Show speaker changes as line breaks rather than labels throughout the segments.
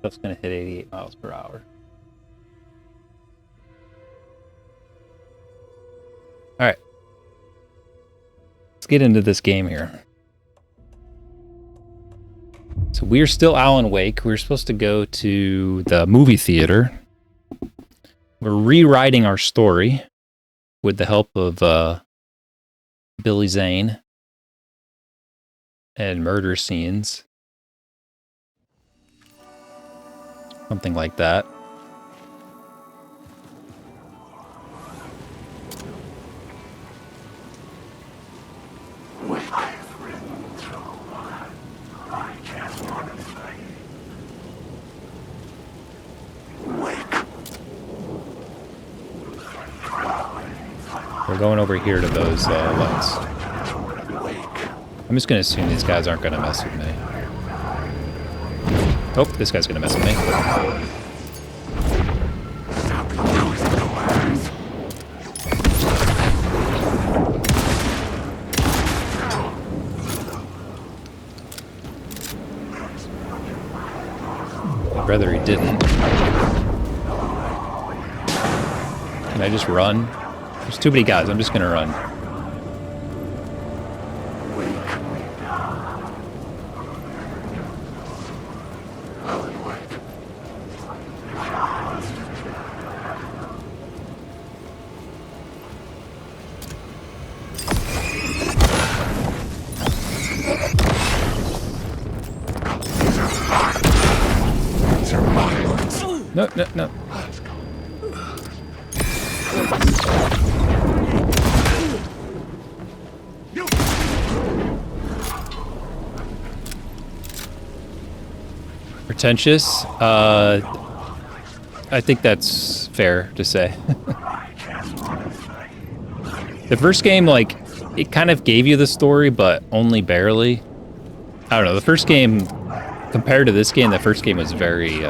Stuff's gonna hit 88 miles per hour. Alright. Let's get into this game here. So we're still Alan Wake. We're supposed to go to the movie theater. We're rewriting our story with the help of Billy Zane and murder scenes. Something like that. We're going over here to those lights. I'm just going to assume these guys aren't going to mess with me. Oh, this guy's going to mess with me. I'd rather he didn't. Can I just run? There's too many guys. I'm just going to run. No, no, no. Pretentious? I think that's fair to say. The first game, like, it kind of gave you the story, but only barely. I don't know, the first game, compared to this game, the first game was very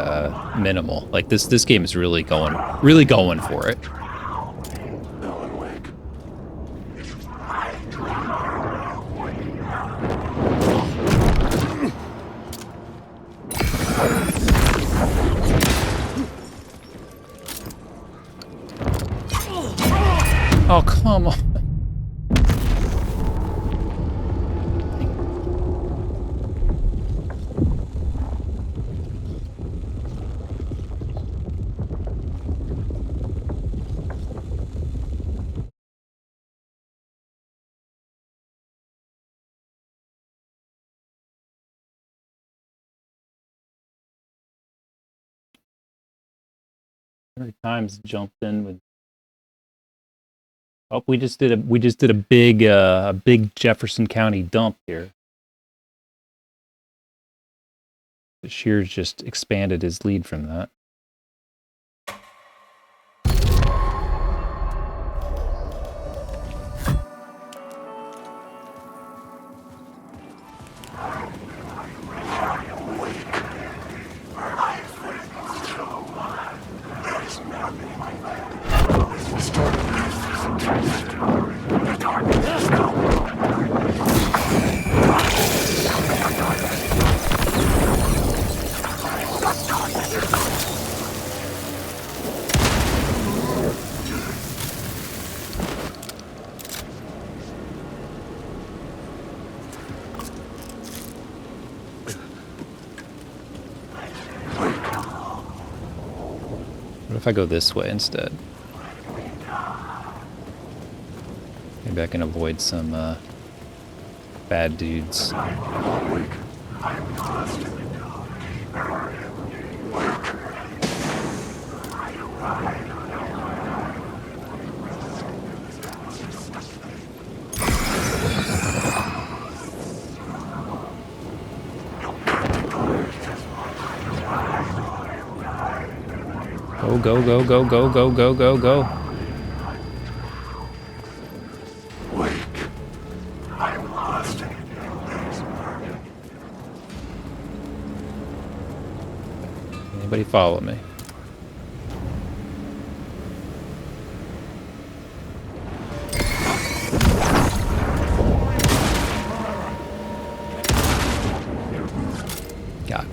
minimal. Like, this game is really going for it. Oh, come on. Every time's jumped in with. Oh, we just did a big Jefferson County dump here. Shears just expanded his lead from that. What if I go this way instead? Maybe I can avoid some bad dudes. Go, go, go, go, go, go, go, go.
Wake. I'm lost in this market.
Anybody follow me? Got it.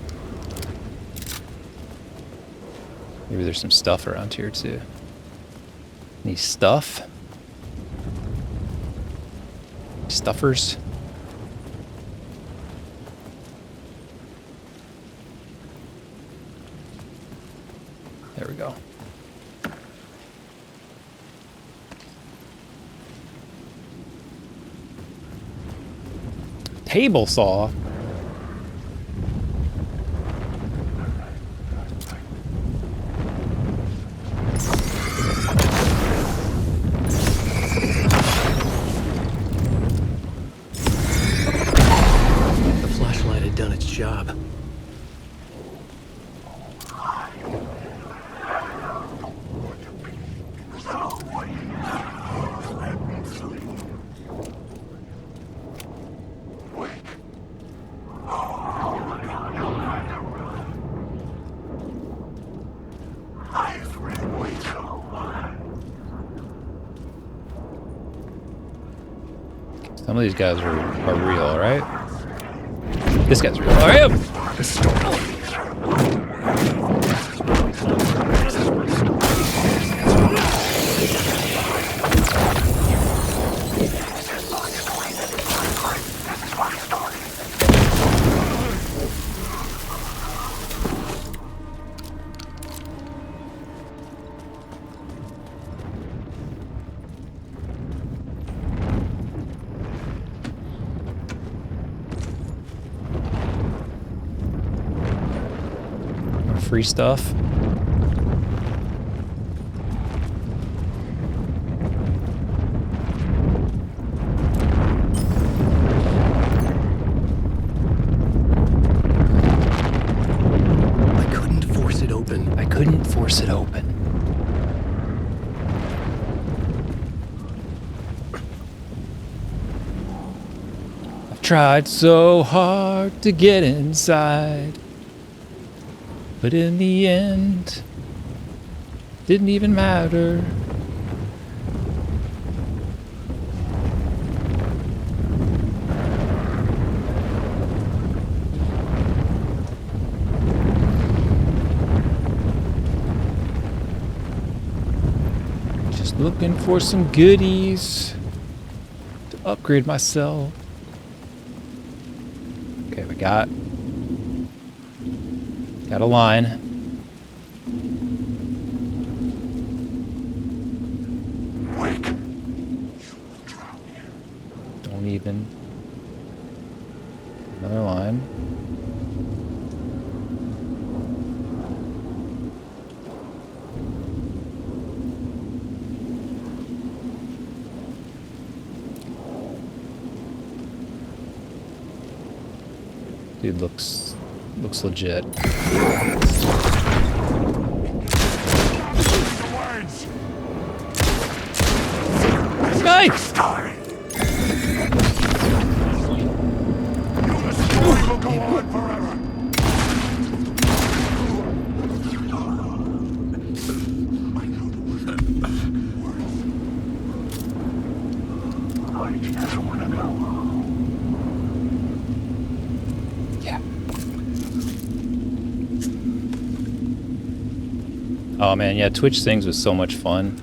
Maybe there's some stuff around here too. Any stuff? Stuffers? There we go. Table saw.
The flashlight had done its job.
Some of these guys are real, right? This guy's real. Hurry up! Free stuff.
I couldn't force it open.
I couldn't force it open. I've tried so hard to get inside. But in the end, didn't even matter. Just looking for some goodies to upgrade myself. Okay, we got a line.
Wake.
Don't even. Another line. Dude looks legit. Nice!
Will go on forever. I just want to go.
Yeah. Oh man, yeah, Twitch Things was so much fun.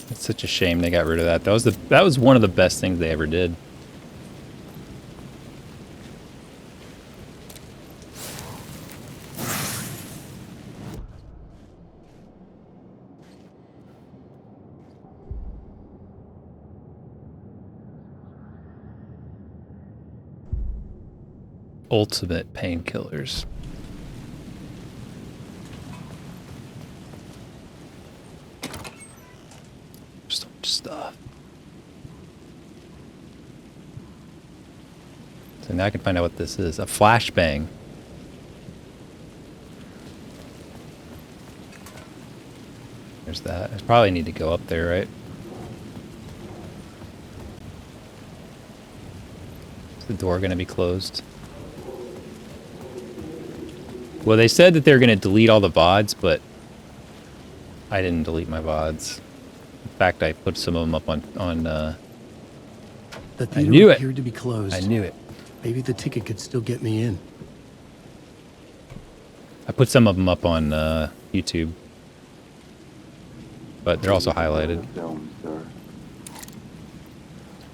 It's such a shame they got rid of that. That was one of the best things they ever did. Ultimate painkillers. So much stuff. So now I can find out what this is. A flashbang. There's that. I probably need to go up there, right? Is the door going to be closed? Well, they said that they're going to delete all the VODs, but I didn't delete my VODs. In fact, I put some of them up on
The
I
theater
knew it.
appeared to be closed.
I knew it.
Maybe the ticket could still get me in.
I put some of them up on YouTube. But they're also highlighted.
Film, sir.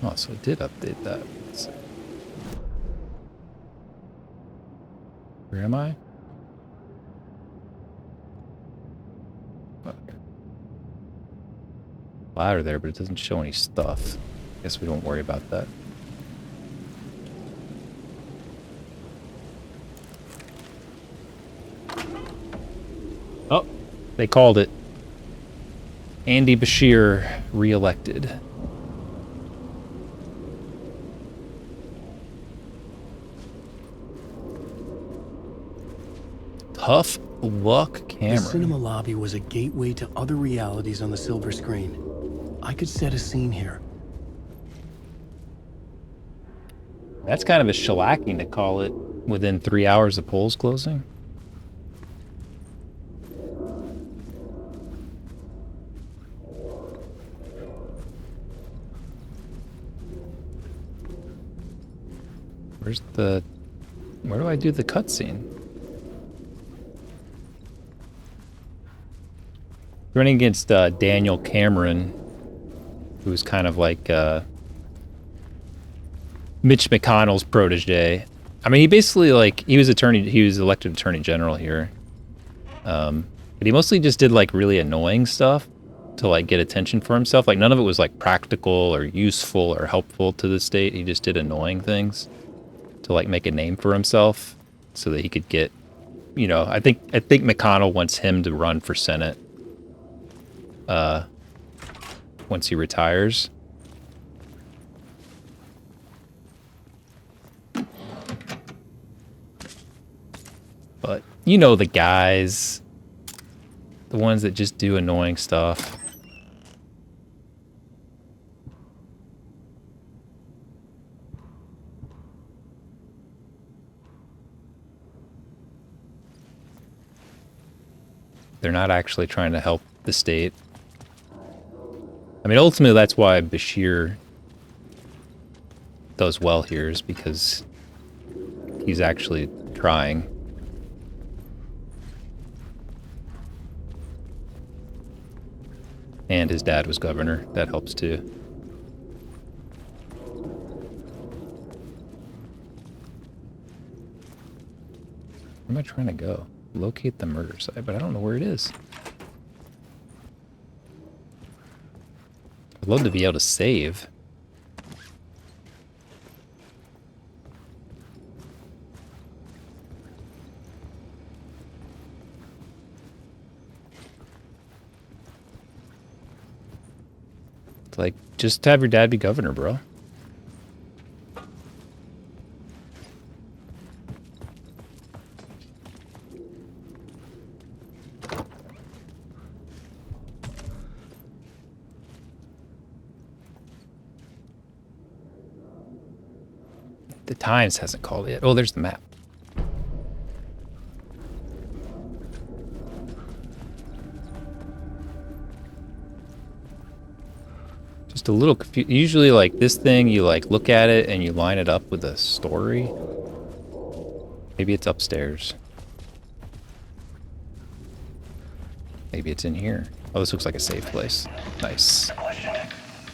Oh, so it did update that. Let's see. Where am I? Okay. Ladder there, but it doesn't show any stuff. Guess we don't worry about that. Oh, they called it. Andy Bashir reelected. Tough luck, Cameron.
The cinema lobby was a gateway to other realities on the silver screen. I could set a scene here.
That's kind of a shellacking to call it within 3 hours of polls closing. Where do I do the cutscene? Running against Daniel Cameron, who's kind of like Mitch McConnell's protege. I mean, he basically he was elected attorney general here. But he mostly just did like really annoying stuff to like get attention for himself. Like none of it was like practical or useful or helpful to the state. He just did annoying things to like make a name for himself so that he could get, you know, I think McConnell wants him to run for Senate once he retires. But you know the guys, the ones that just do annoying stuff. They're not actually trying to help the state. I mean, ultimately, that's why Bashir does well here, is because he's actually trying. And his dad was governor. That helps too. Where am I trying to go? Locate the murder site, but I don't know where it is. I'd love to be able to save. It's like, just have your dad be governor, bro. The Times hasn't called yet. Oh, there's the map. Just a little confused. Usually, like, this thing, you, like, look at it and you line it up with a story. Maybe it's upstairs. Maybe it's in here. Oh, this looks like a safe place. Nice.
Question.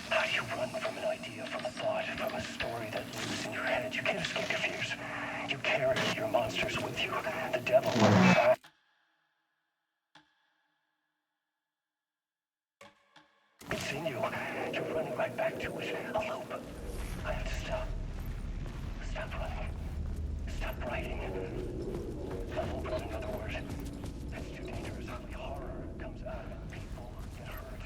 How do you run from an idea, from a thought, from a story that lives in your head? You can't escape your fears. You carry your monsters with you. The devil. It's in you. You're running right back to it. A loop. I have to stop. Stop running. Stop writing. Level, in other words. It's too dangerous. Horror comes out of it. People get hurt.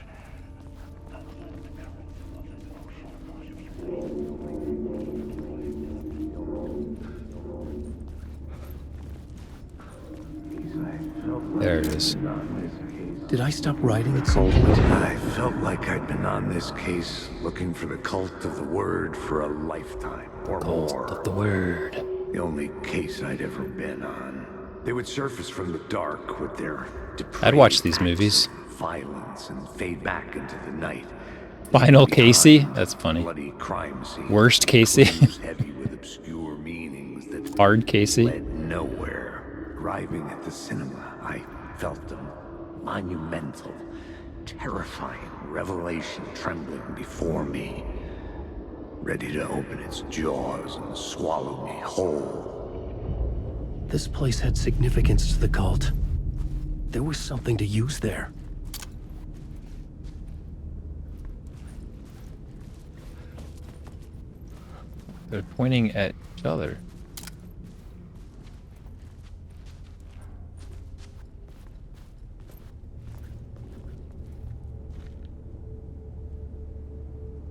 I'll let the currents of this ocean wash me away.
There it is.
Did I stop writing at some point?
I felt like I'd been on this case looking for the cult of the word for a lifetime or
Cult
more.
of the word.
The only case I'd ever been on. They would surface from the dark with their depraved
I'd watch these
acts
movies.
of violence and fade back into the night.
Final
Behind
Casey? That's
a
funny.
bloody crime scene.
Worst Casey?
Clues heavy with obscure meanings that
Hard Casey?
led nowhere. Arriving at the cinema, I felt them monumental, terrifying revelation trembling before me, ready to open its jaws and swallow me whole.
This place had significance to the cult. There was something to use there.
They're pointing at each other.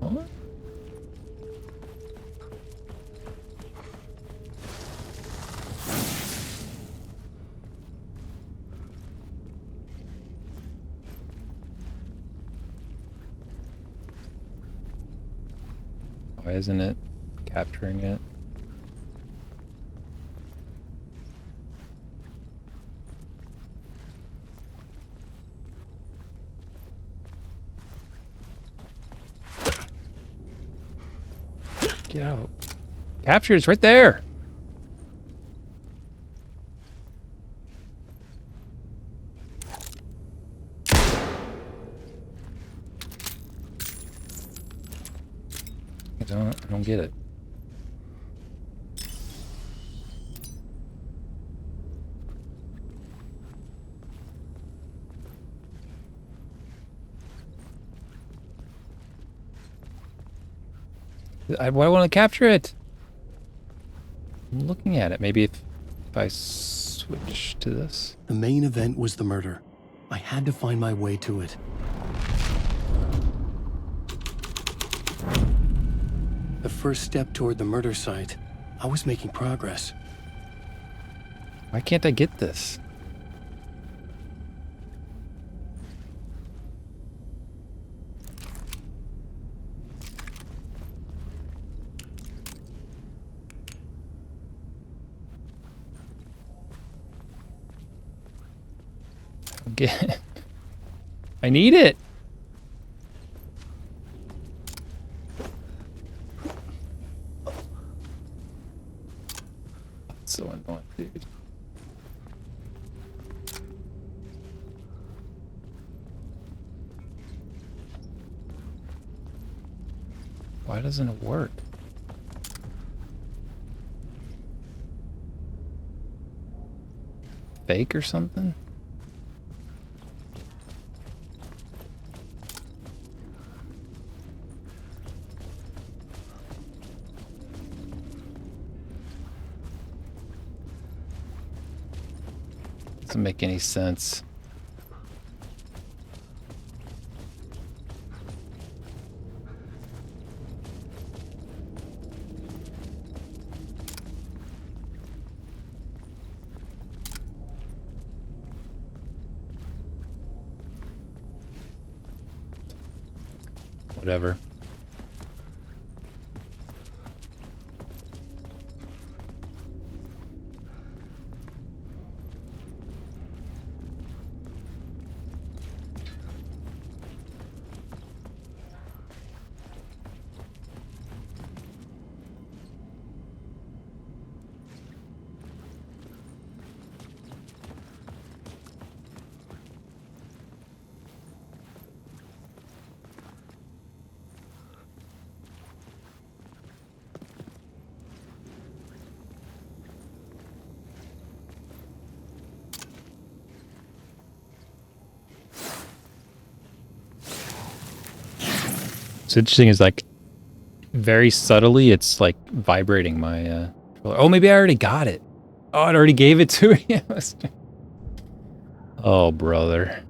What? Why isn't it capturing it? Get out. Capture is right there. I don't get it. Why won't I capture it? I'm looking at it. Maybe if I switch to this.
The main event was the murder. I had to find my way to it. The first step toward the murder site. I was making progress.
Why can't I get this? Get. I need it. That's so annoying, dude. Why doesn't it work? Fake or something? Doesn't make any sense. Whatever. What's interesting is like very subtly it's like vibrating my controller. Oh, maybe I already got it. Oh, it already gave it to me. Oh, brother.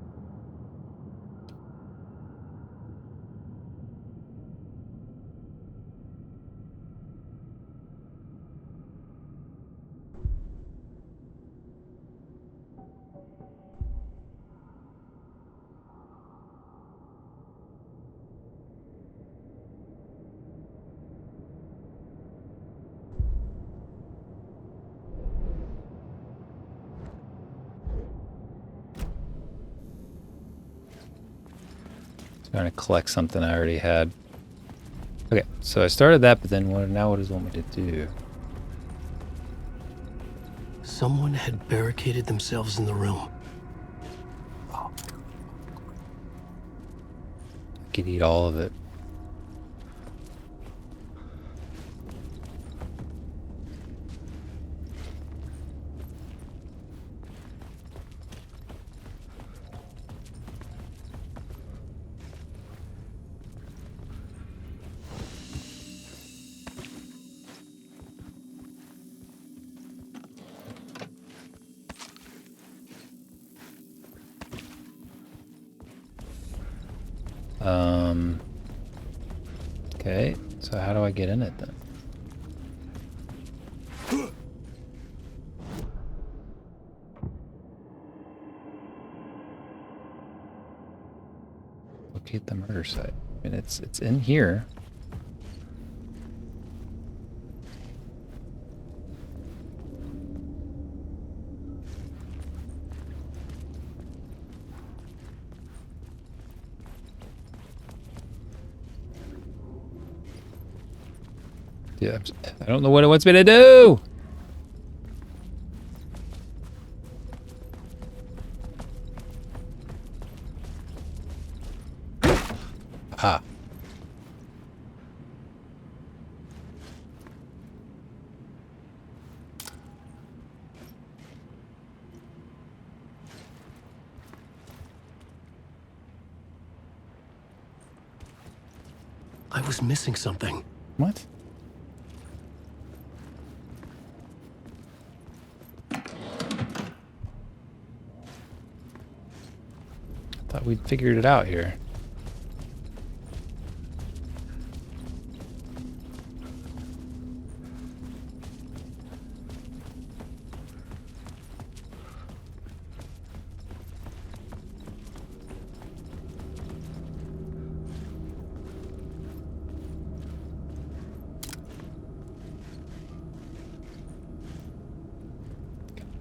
Trying to collect something I already had. Okay, so I started that, but then now what does it want me to do?
Someone had barricaded themselves in the room.
Oh, could eat all of it. Okay, so how do I get in it then? Locate the murder site. I mean, it's in here. Yeah, I don't know what it wants me to do. Ah.
I was missing something.
What? Thought we'd figured it out here.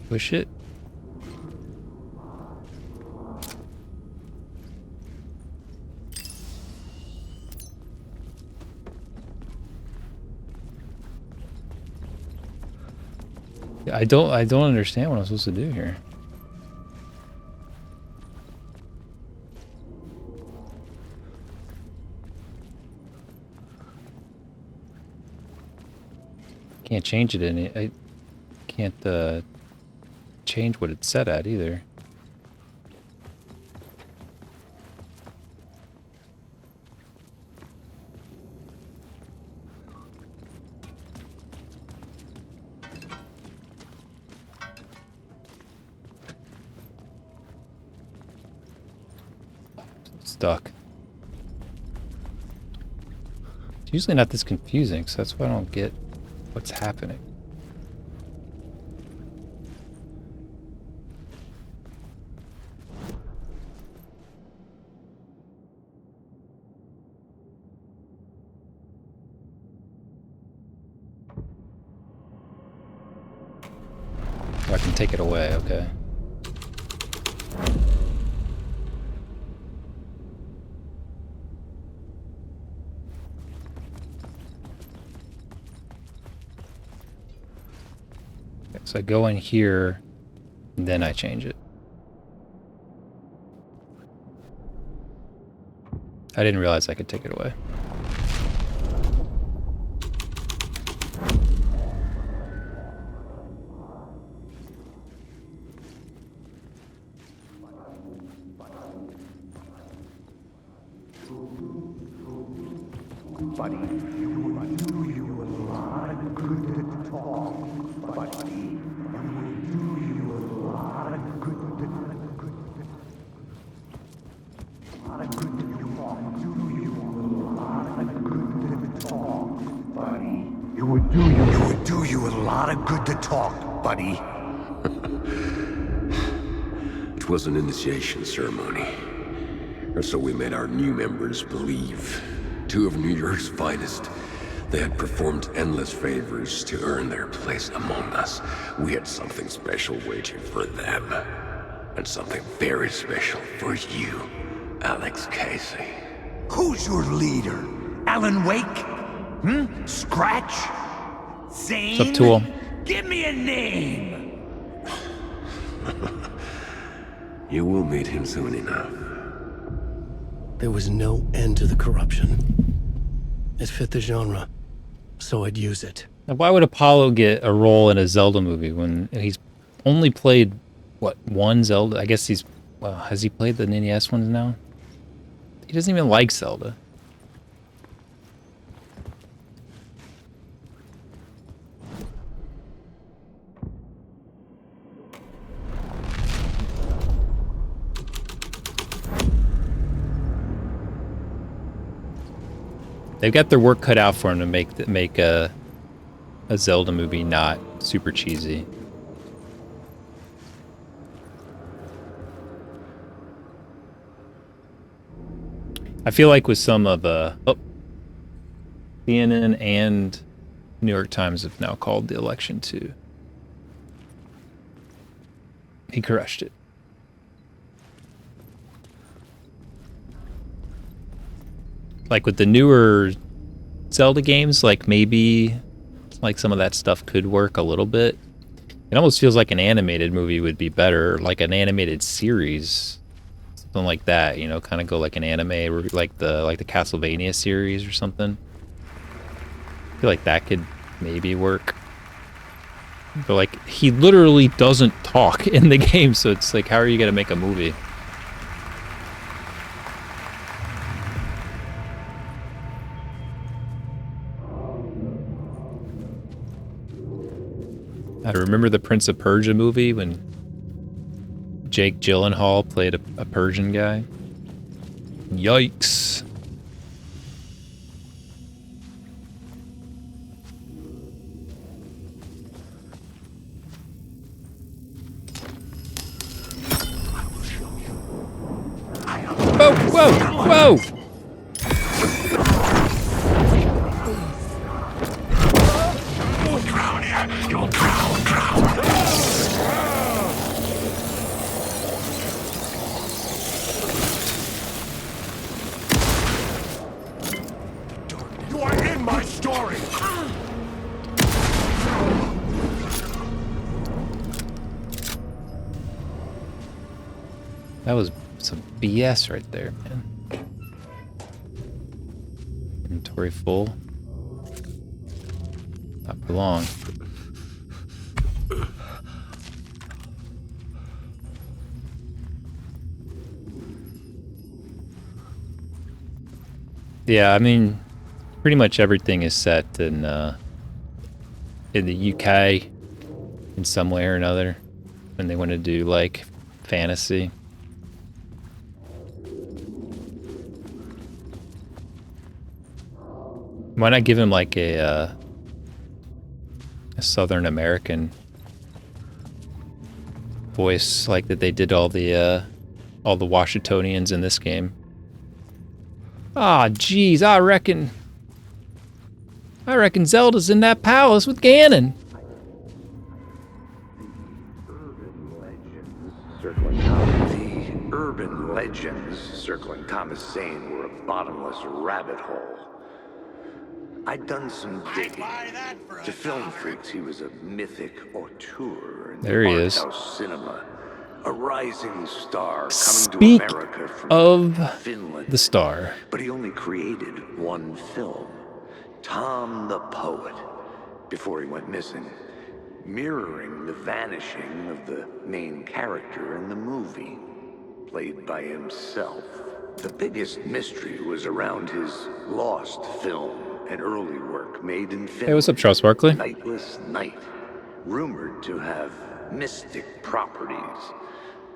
Push it. I don't understand what I'm supposed to do here. Can't change it in it. I can't change what it's set at either. Stuck. It's usually not this confusing, so that's why I don't get what's happening. Oh, I can take it away, okay. So I go in here, and then I change it. I didn't realize I could take it away.
Buddy, you do a lot of good talk, buddy. Do you a lot of good talk, do you a lot of good talk, buddy. It would do you a lot of good to talk, buddy.
It was an initiation ceremony, or so we made our new members believe. Two of New York's finest. They had performed endless favors to earn their place among us. We had something special waiting for them. And something very special for you, Alex Casey.
Who's your leader? Alan Wake? Scratch? Zane?
What's up, Tool?
Give me a name!
You will meet him soon enough.
There was no end to the corruption. It fit the genre, so I'd use it.
Now, why would Apollo get a role in a Zelda movie when he's only played, what, one Zelda? I guess he's, well, has he played the NES ones now? He doesn't even like Zelda. They've got their work cut out for him to make a Zelda movie not super cheesy. I feel like with some of CNN and New York Times have now called the election too. He crushed it. Like with the newer Zelda games, like maybe like some of that stuff could work a little bit. It almost feels like an animated movie would be better, like an animated series, something like that. You know, kind of go like an anime, or like the Castlevania series or something. I feel like that could maybe work. But like he literally doesn't talk in the game, so it's like, how are you gonna make a movie? I remember the Prince of Persia movie when Jake Gyllenhaal played a Persian guy. Yikes. Whoa, whoa, whoa!
You'll drown, drown. You are in my story.
That was some BS right there, man. Inventory full. Not for long. Yeah, I mean, pretty much everything is set in the UK in some way or another when they want to do like fantasy. Why not give him like a Southern American voice, like that they did all the Washingtonians in this game? Ah, geez, I reckon Zelda's in that palace with Ganon.
The urban legends circling Thomas Zane were a bottomless rabbit hole. I'd done some digging. To film freaks, he was a mythic auteur in
There he
the
is.
art house cinema. A rising star coming
Speak
to America from
of
Finland.
the star.
But he only created one film, Tom the Poet, before he went missing, mirroring the vanishing of the main character in the movie, played by himself. The biggest mystery was around his lost film, an early work made in Finland.
Hey, what's up, Charles Barkley?
Nightless Night, rumored to have mystic properties.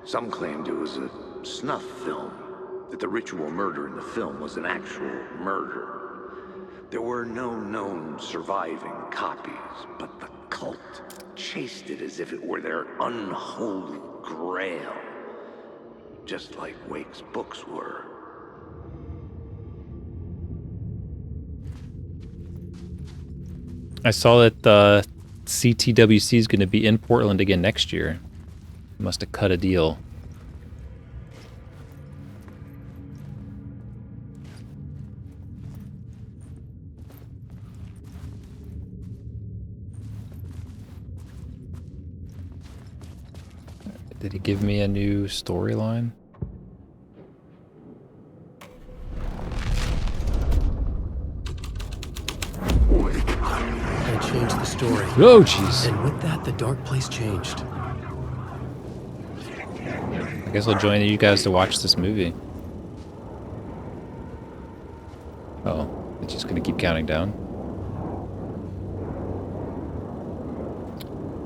Some claimed it was a snuff film, that the ritual murder in the film was an actual murder. There were no known surviving copies, but the cult chased it as if it were their unholy grail, just like Wake's books were.
I saw that CTWC is going to be in Portland again next year. Must have cut a deal. Did he give me a new storyline?
changed the story.
Oh, jeez.
And with that, the dark place changed.
I guess I'll join you guys to watch this movie. Oh, it's just gonna keep counting down.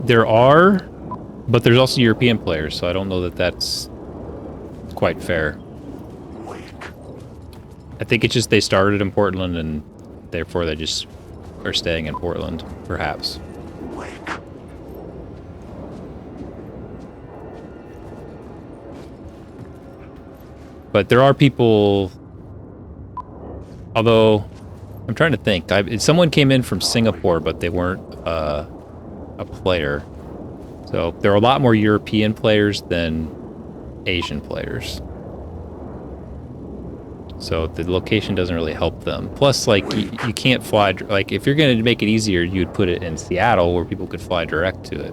There are, but there's also European players, so I don't know that that's quite fair. I think it's just they started in Portland and therefore they just are staying in Portland, perhaps. But there are people, although I'm trying to think. Someone came in from Singapore, but they weren't a player. So there are a lot more European players than Asian players. So the location doesn't really help them. Plus, like, you can't fly, like, if you're going to make it easier, you'd put it in Seattle where people could fly direct to it.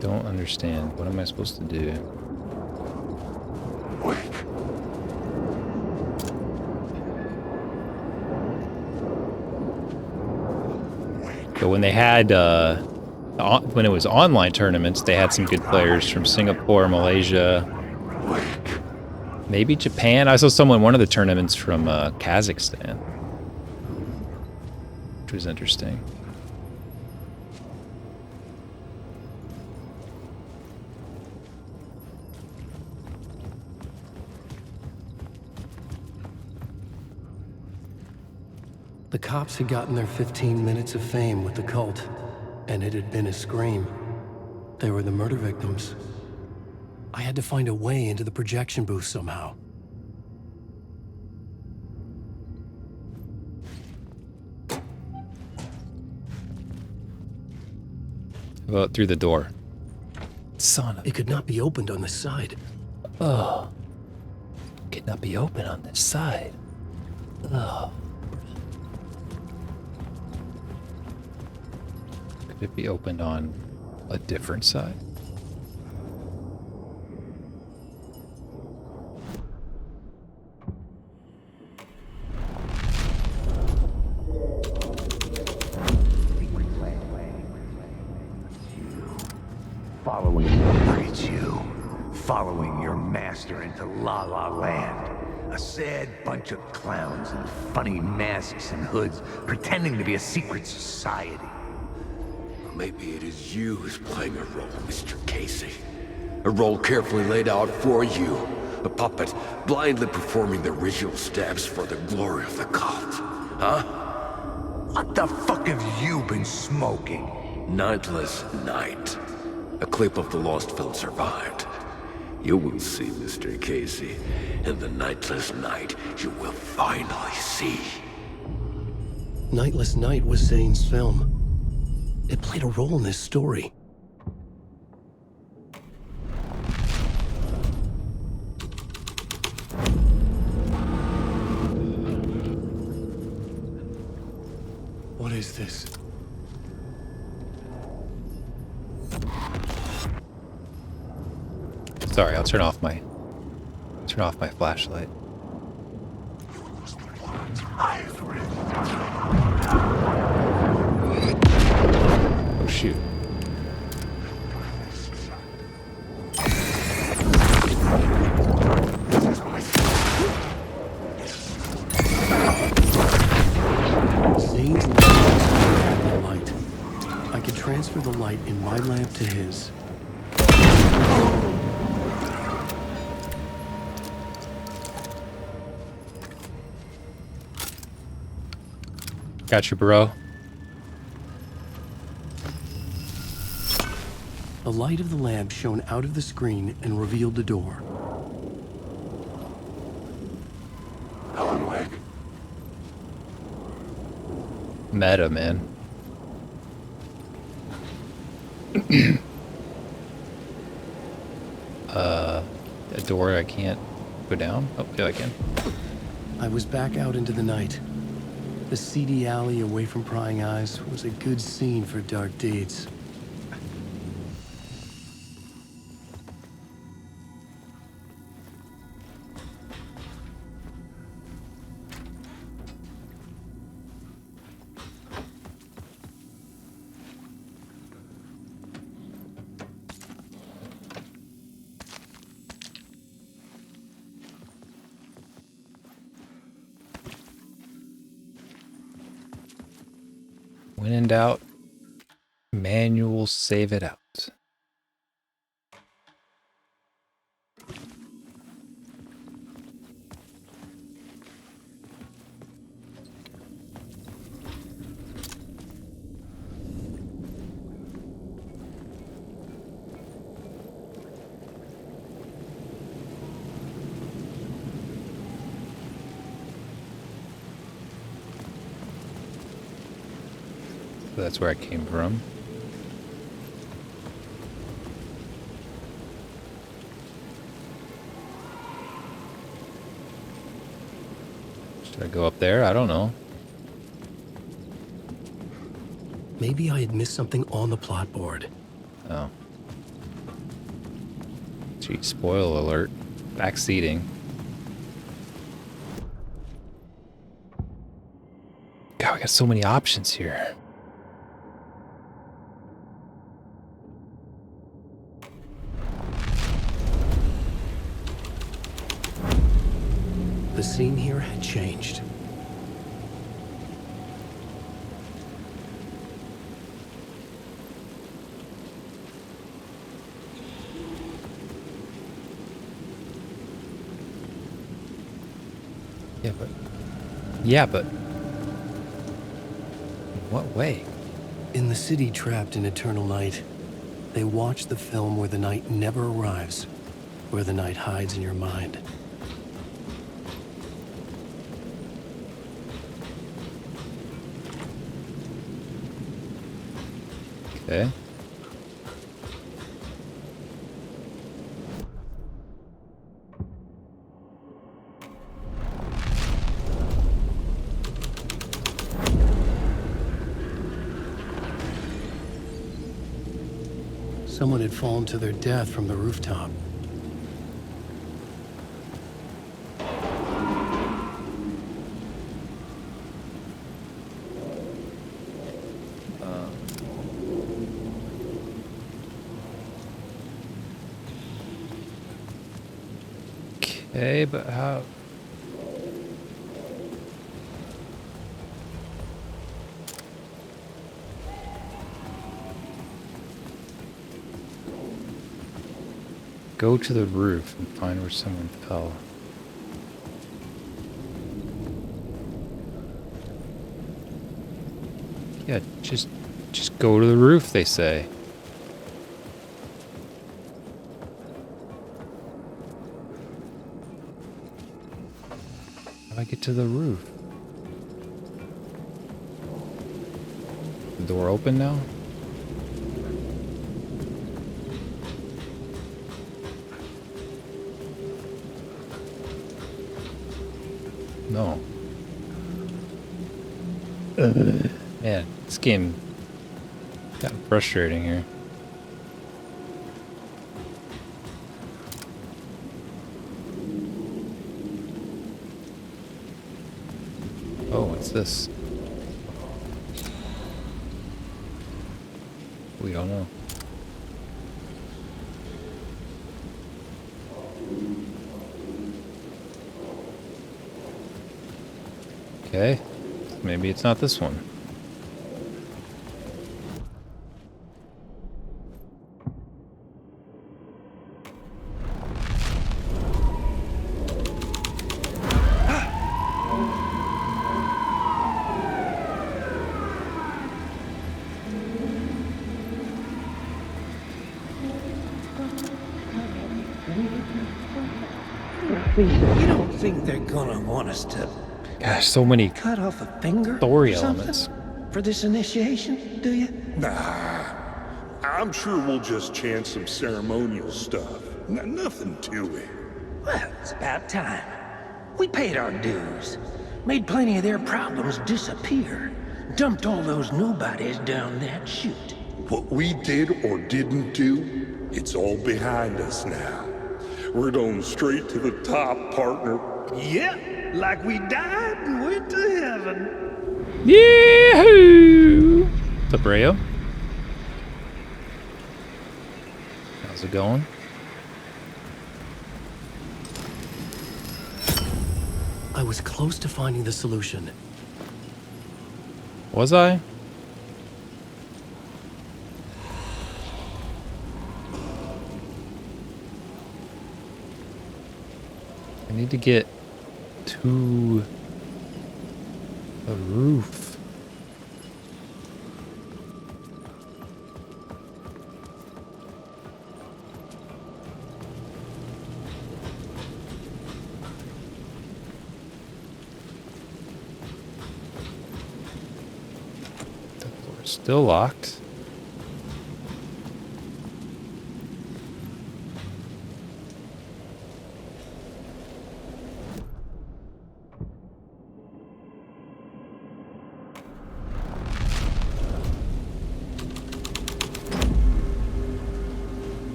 Don't understand. What am I supposed to do? But when they had, when it was online tournaments, they had some good players from Singapore, Malaysia, maybe Japan. I saw someone one of the tournaments from Kazakhstan, which was interesting.
The cops had gotten their 15 minutes of fame with the cult, and it had been a scream. They were the murder victims. I had to find a way into the projection booth somehow.
How about through the door? Son of...
It could not be opened on the side.
Oh. Could not be open on this side. Oh. Could it be opened on a different side?
Look at you, following your master into La La Land. A sad bunch of clowns in funny masks and hoods, pretending to be a secret society.
Maybe it is you who's playing a role, Mr. Casey. A role carefully laid out for you. A puppet blindly performing the ritual steps for the glory of the cult. Huh?
What the fuck have you been smoking?
Nightless Night. A clip of the lost film survived. You will see, Mr. Casey. In the Nightless Night, you will finally see.
Nightless Night was Zane's film. It played a role in this story. What is this?
Sorry, I'll turn off my flashlight. Oh shoot.
Zane's the light. I could transfer the light in my lamp to his.
Got you, bro.
The light of the lamp shone out of the screen and revealed the door.
Alan Wake.
Meta, man. A door I can't go down? Oh, yeah, I can.
I was back out into the night. The seedy alley away from prying eyes was a good scene for dark deeds.
When in doubt, manual save it out. So that's where I came from. Should I go up there? I don't know.
Maybe I had missed something on the plot board.
Oh. Gee, spoil alert. Backseating. God, we got so many options here.
The scene here had changed.
Yeah, but in what way?
In the city trapped in eternal night, they watch the film where the night never arrives, where the night hides in your mind.
Okay.
Someone had fallen to their death from the rooftop.
Okay, but how? Go to the roof and find where someone fell. Yeah, just go to the roof, they say. How do I get to the roof? The door open now? No. Man, this game got frustrating here. Oh, what's this? We don't know. Okay, maybe it's not this one.
You don't think they're gonna want us to
Gosh, so many
cut off a finger
story
or something
elements.
for this initiation, do you?
Nah, I'm sure we'll just chant some ceremonial stuff. Nothing to it.
Well, it's about time. We paid our dues. Made plenty of their problems disappear. Dumped all those nobodies down that chute.
What we did or didn't do, it's all behind us now. We're going straight to the top, partner.
Yep, like we died and went to heaven.
Yahoo! What's up, Rayo? How's it going?
I was close to finding the solution.
Was I? I need to get to the roof. The door's still locked.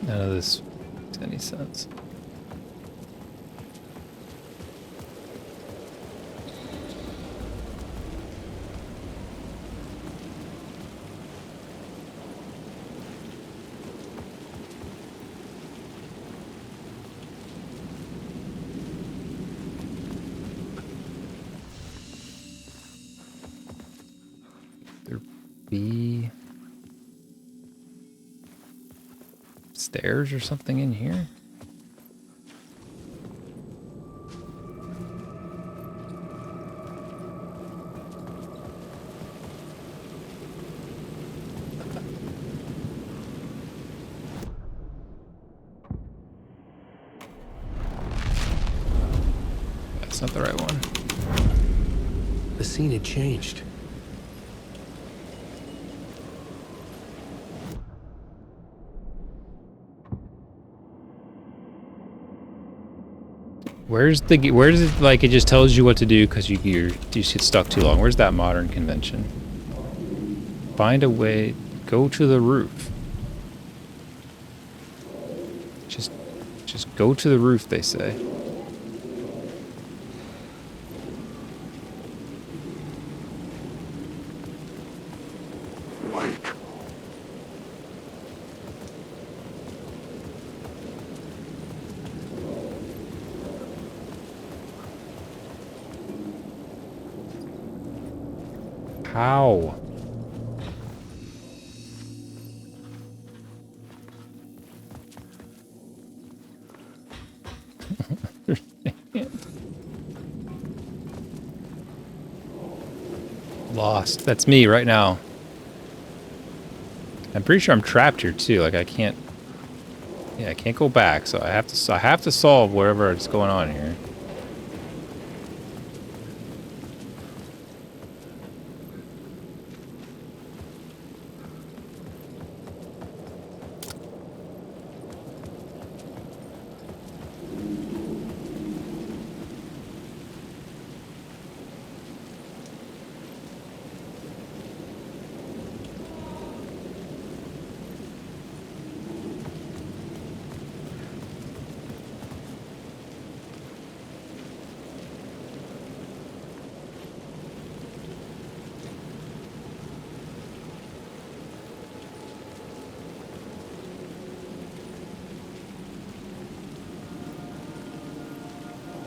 None of this makes any sense. There be stairs or something in here? That's not the right one.
The scene had changed.
Where's it like it just tells you what to do because you get stuck too long? Where's that modern convention? Find a way, go to the roof. Just go to the roof, they say. How? Lost. That's me right now. I'm pretty sure I'm trapped here too. Like I can't. Yeah, I can't go back. So I have to solve whatever is going on here.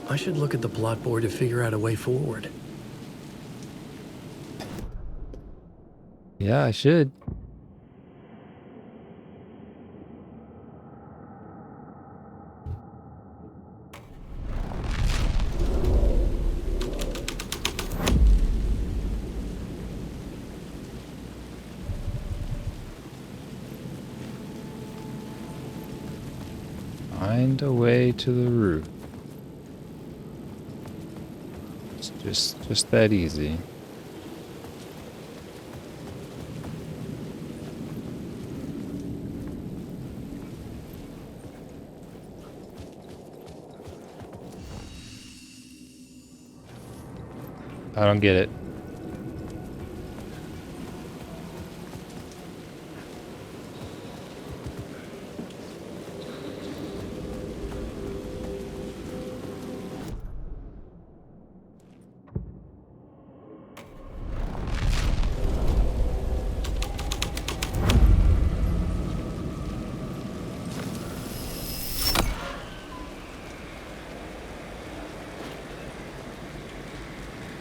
I should look at the plot board to figure out a way forward.
Yeah, I should. Find a way to the roof. Just that easy. I don't get it.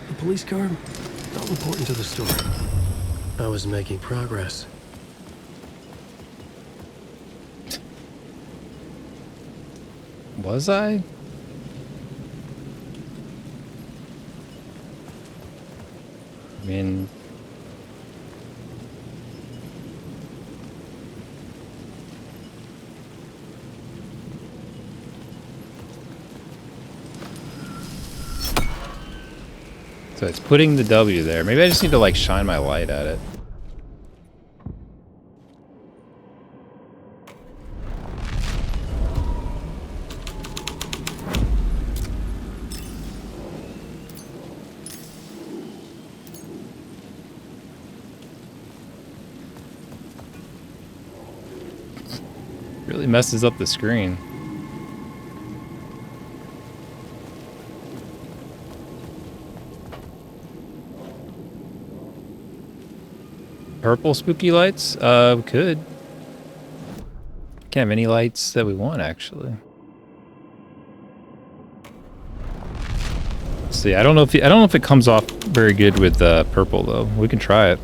The police car felt important to the story. I was making progress.
Was I? I mean, so it's putting the W there. Maybe I just need to like shine my light at it. Really messes up the screen. Purple spooky lights? We could. Can't have any lights that we want, actually. Let's see. I don't know if it comes off very good with purple though. We can try it.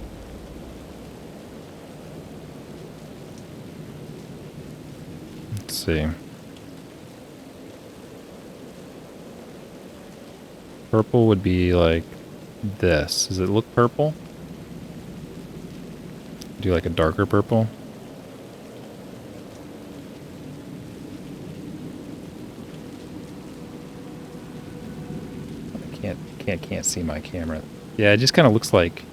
Let's see. Purple would be like this. Does it look purple? Do like a darker purple. I can't see my camera. Yeah, it just kind of looks like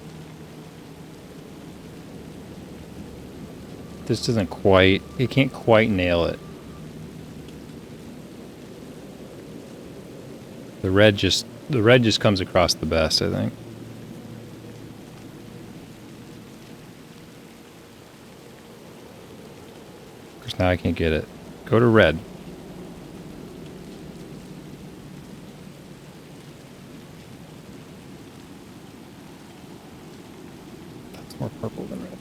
this doesn't quite, it can't quite nail it. The red just comes across the best, I think. Now I can't get it. Go to red. That's more purple than red.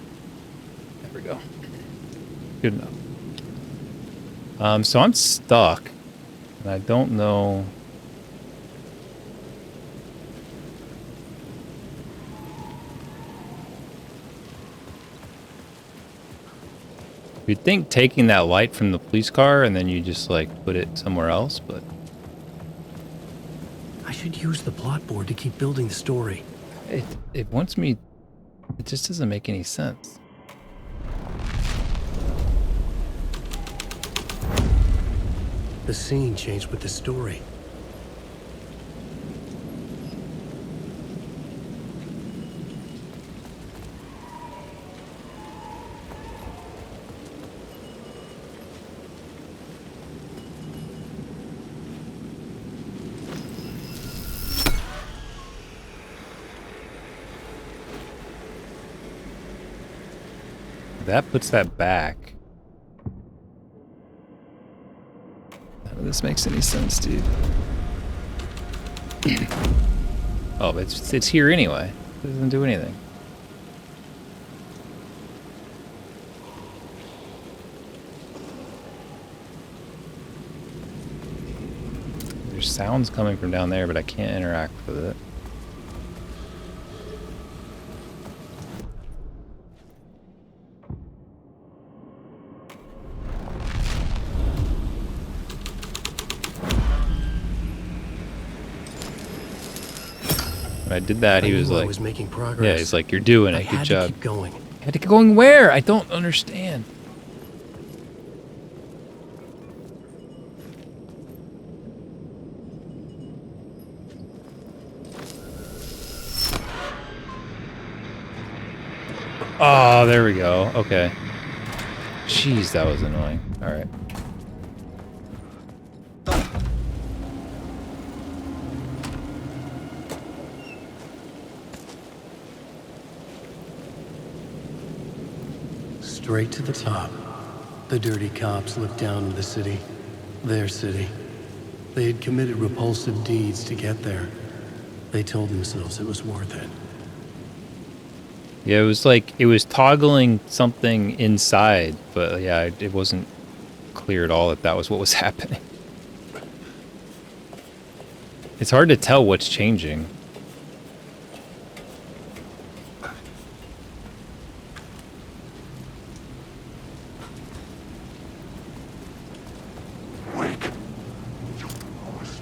There we go. Good enough. So I'm stuck. And I don't know. You'd think taking that light from the police car and then you just like put it somewhere else, but
I should use the plot board to keep building the story.
it wants me. It just doesn't make any sense.
The scene changed with the story.
That puts that back. None of this makes any sense, dude. Oh, it's here anyway. It doesn't do anything. There's sounds coming from down there, but I can't interact with it. When I did that, he was
I
like,
was making progress.
yeah, he's like, you're doing
I
it.
had
Good
to
job.
keep going.
Had to keep going where? I don't understand. Oh, there we go. Okay. Jeez, that was annoying. All right.
Straight to the top. The dirty cops looked down on the city. Their city. They had committed repulsive deeds to get there. They told themselves it was worth it.
Yeah, it was like it was toggling something inside, but yeah, it wasn't clear at all that that was what was happening. It's hard to tell what's changing.
Wake. You lost.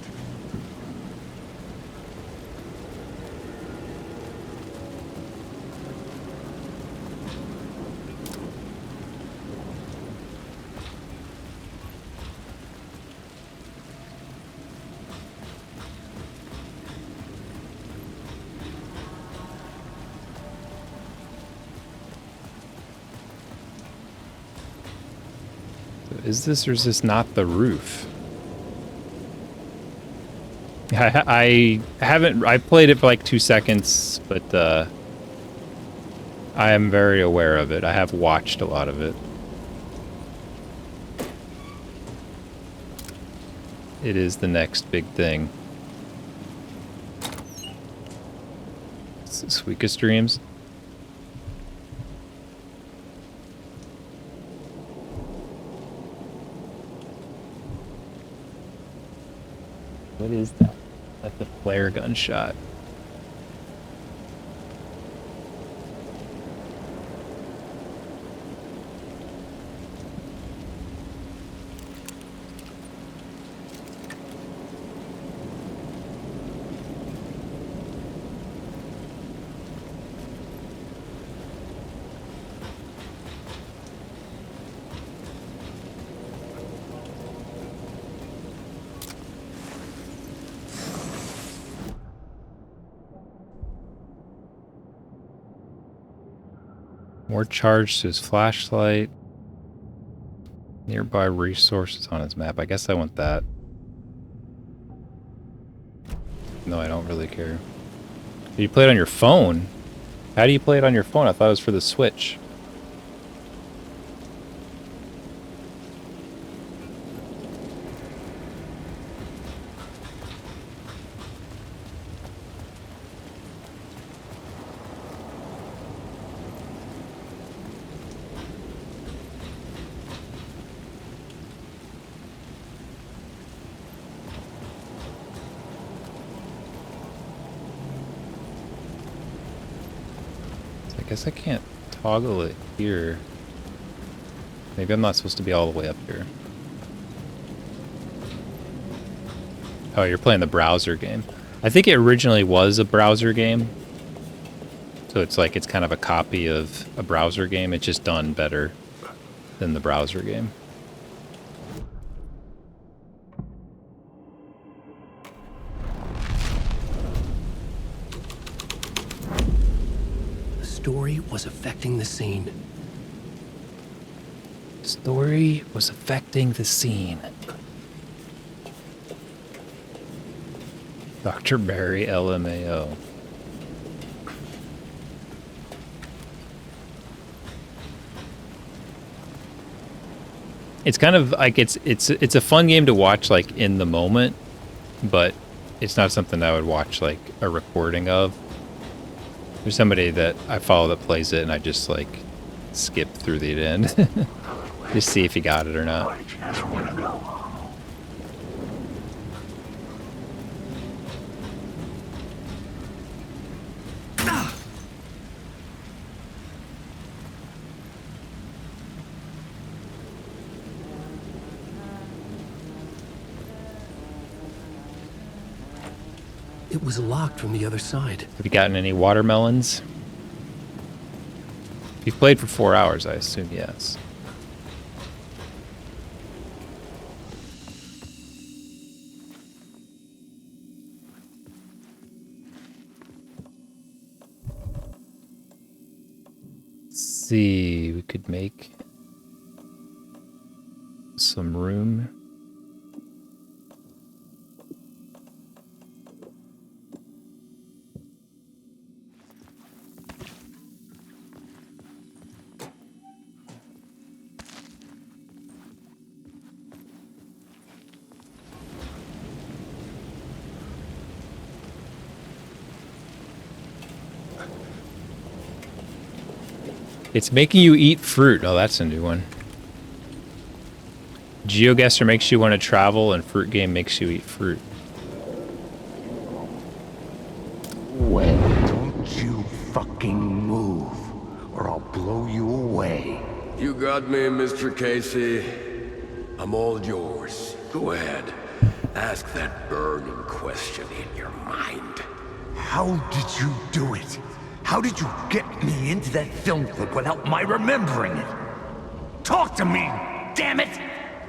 Is this or is this not the roof? I haven't. I played it for like 2 seconds, but I am very aware of it. I have watched a lot of it. It is the next big thing. It's Suika Dreams. What is that? That's a flare gun shot. More charge to his flashlight. Nearby resources on his map. I guess I want that. No, I don't really care. You play it on your phone? How do you play it on your phone? I thought it was for the Switch. I guess I can't toggle it here. Maybe I'm not supposed to be all the way up here. Oh, you're playing the browser game. I think it originally was a browser game. So it's like it's kind of a copy of a browser game. It's just done better than the browser game.
The story was affecting the scene.
Story was affecting the scene. Dr. Barry, LMAO. It's kind of like it's a fun game to watch like in the moment, but it's not something I would watch like a recording of. There's somebody that I follow that plays it, and I just like skip through the end, just see if he got it or not.
It was locked from the other side.
Have you gotten any watermelons? If you've played for 4 hours, I assume yes. see, we could make some room. It's making you eat fruit. Oh, that's a new one. GeoGuessr makes you want to travel, and Fruit Game makes you eat fruit.
Well, don't you fucking move, or I'll blow you away.
You got me, Mr. Casey. I'm all yours. Go ahead. Ask that burning question in your mind.
How did you do it? How did you get me into that film clip without my remembering it? Talk to me, damn it!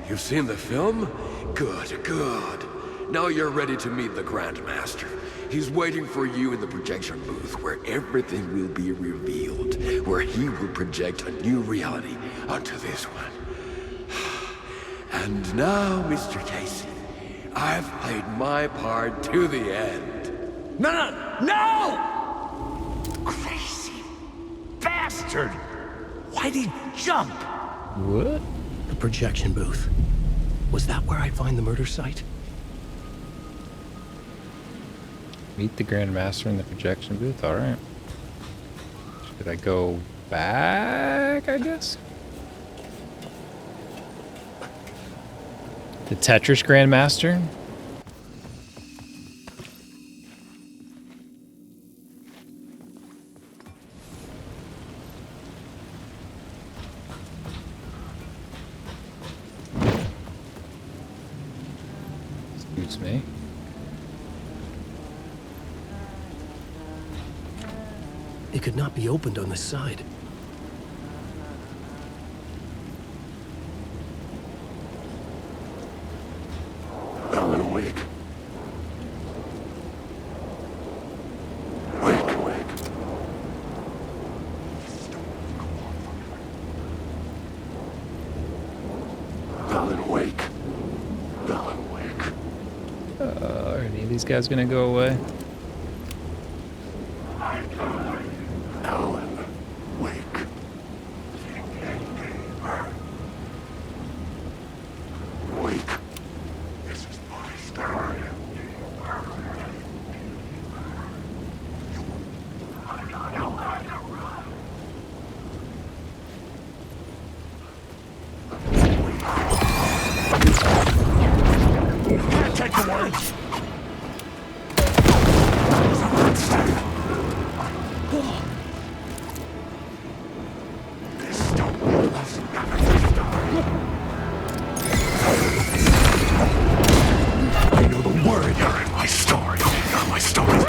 You've seen the film? Good, good. Now you're ready to meet the Grandmaster. He's waiting for you in the projection booth where everything will be revealed, where he will project a new reality onto this one. And now, Mr. Casey, I've played my part to the end.
No! Crazy bastard! Why'd he jump?
What?
The projection booth. Was that where I'd find the murder site?
Meet the Grandmaster in the projection booth. All right. Should I go back, I guess? The Tetris Grandmaster? Excuse me.
It could not be opened on the side.
Alan, wake. Wake. Alan, wake. Alan, wake.
Are any of these guys gonna go away?
Alan, wake. Wake. This is my story. Take the words. I know the word. You're in my story. You're my story.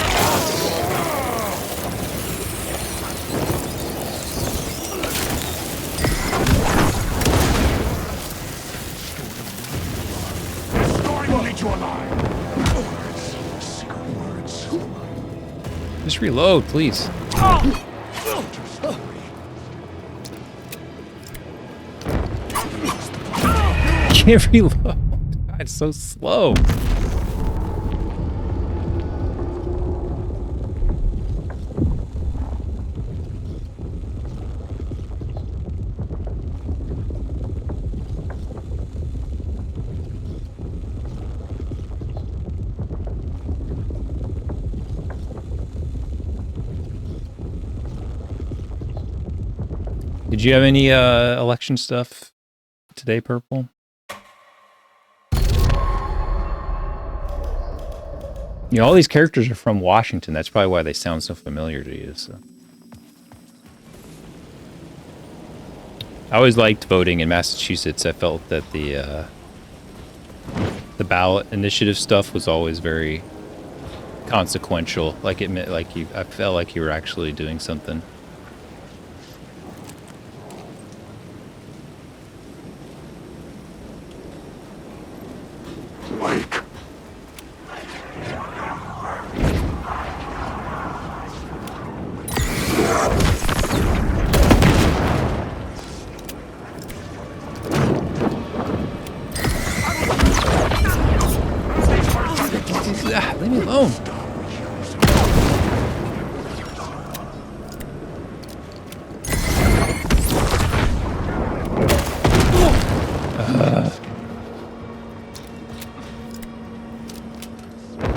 This story will lead you alive. Words. Secret words.
Just reload, please. Can't reload. God, it's so slow. Did you have any election stuff today, Purple? You know, all these characters are from Washington. That's probably why they sound so familiar to you. So, I always liked voting in Massachusetts. I felt that the ballot initiative stuff was always very consequential. Like it meant, like I felt like you were actually doing something.
Wake.
Leave me alone.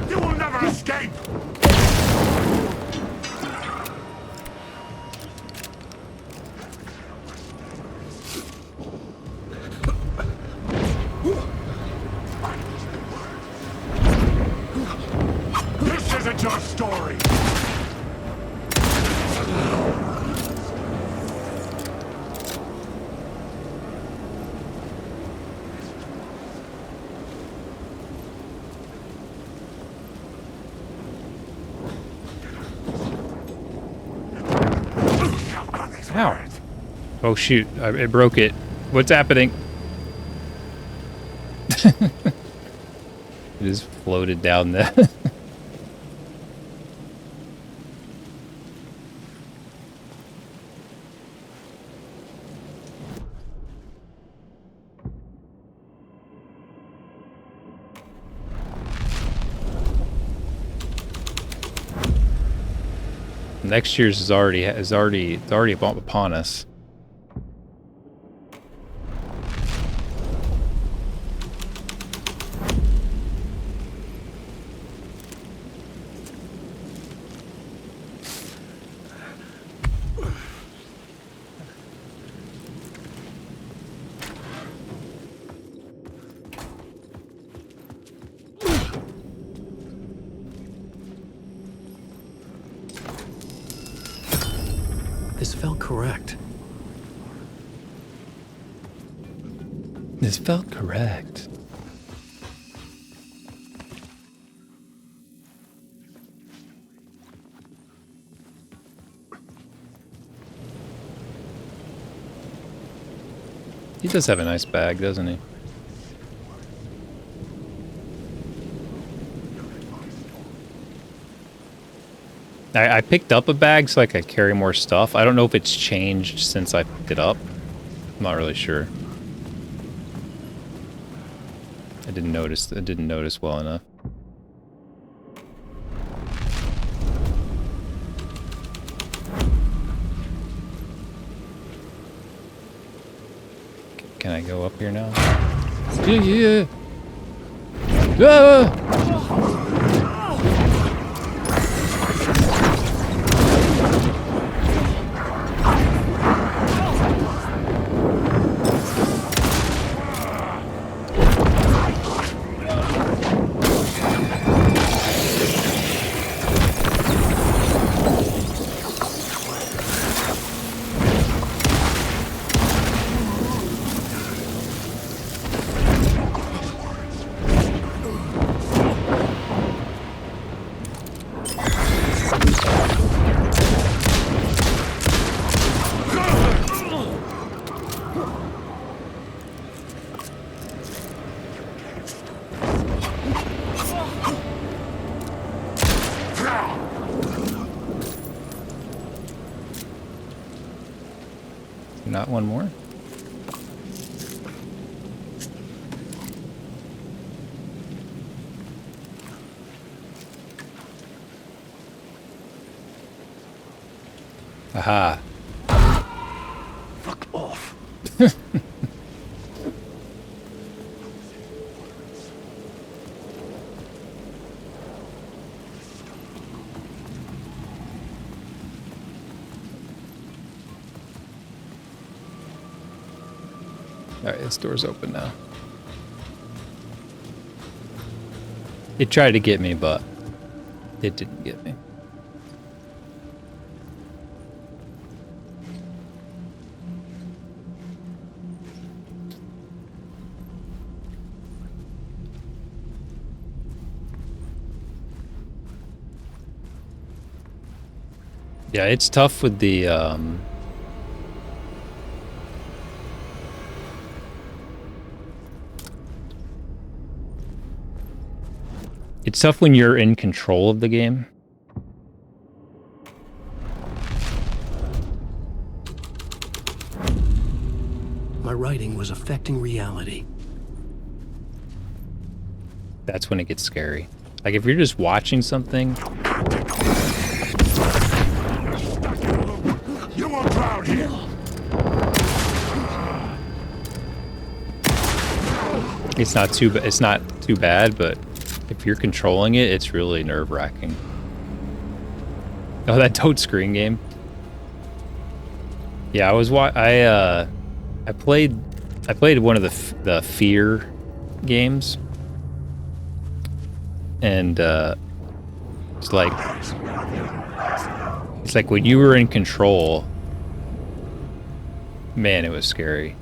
You will never escape! This isn't your story!
Ow. Oh shoot, it broke it. What's happening? It just floated down there. Next year's is already upon us.
This felt correct.
This felt correct. He does have a nice bag, doesn't he? I picked up a bag so I could carry more stuff. I don't know if it's changed since I picked it up. I'm not really sure. I didn't notice well enough. Can I go up here now? Yeah. Ah! Not one more? Aha.
Fuck off.
Alright, this door's open now. It tried to get me, but it didn't get me. Yeah, it's tough with the it's tough when you're in control of the game.
My writing was affecting reality.
That's when it gets scary. Like if you're just watching something,
You won't crowd here.
it's not too bad, but if you're controlling it, it's really nerve-wracking. Oh, that Toad Screen game. Yeah, I played one of the Fear games, and it's like when you were in control, man, it was scary.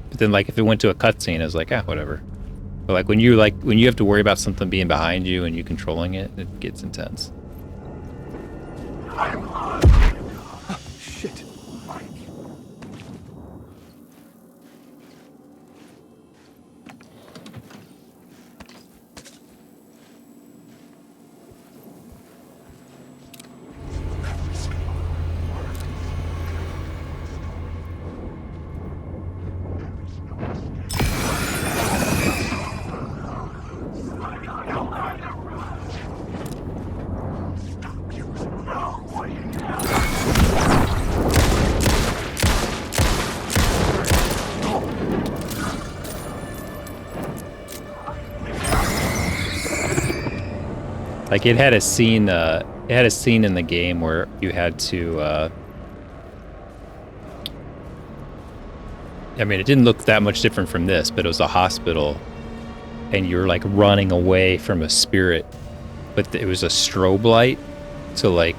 But then like if it went to a cutscene, I was like, whatever. But like when you have to worry about something being behind you and you controlling it, it gets intense.
Shit.
Like it had a scene in the game where you had to I mean, it didn't look that much different from this, but it was a hospital and you're like running away from a spirit, but it was a strobe light, so like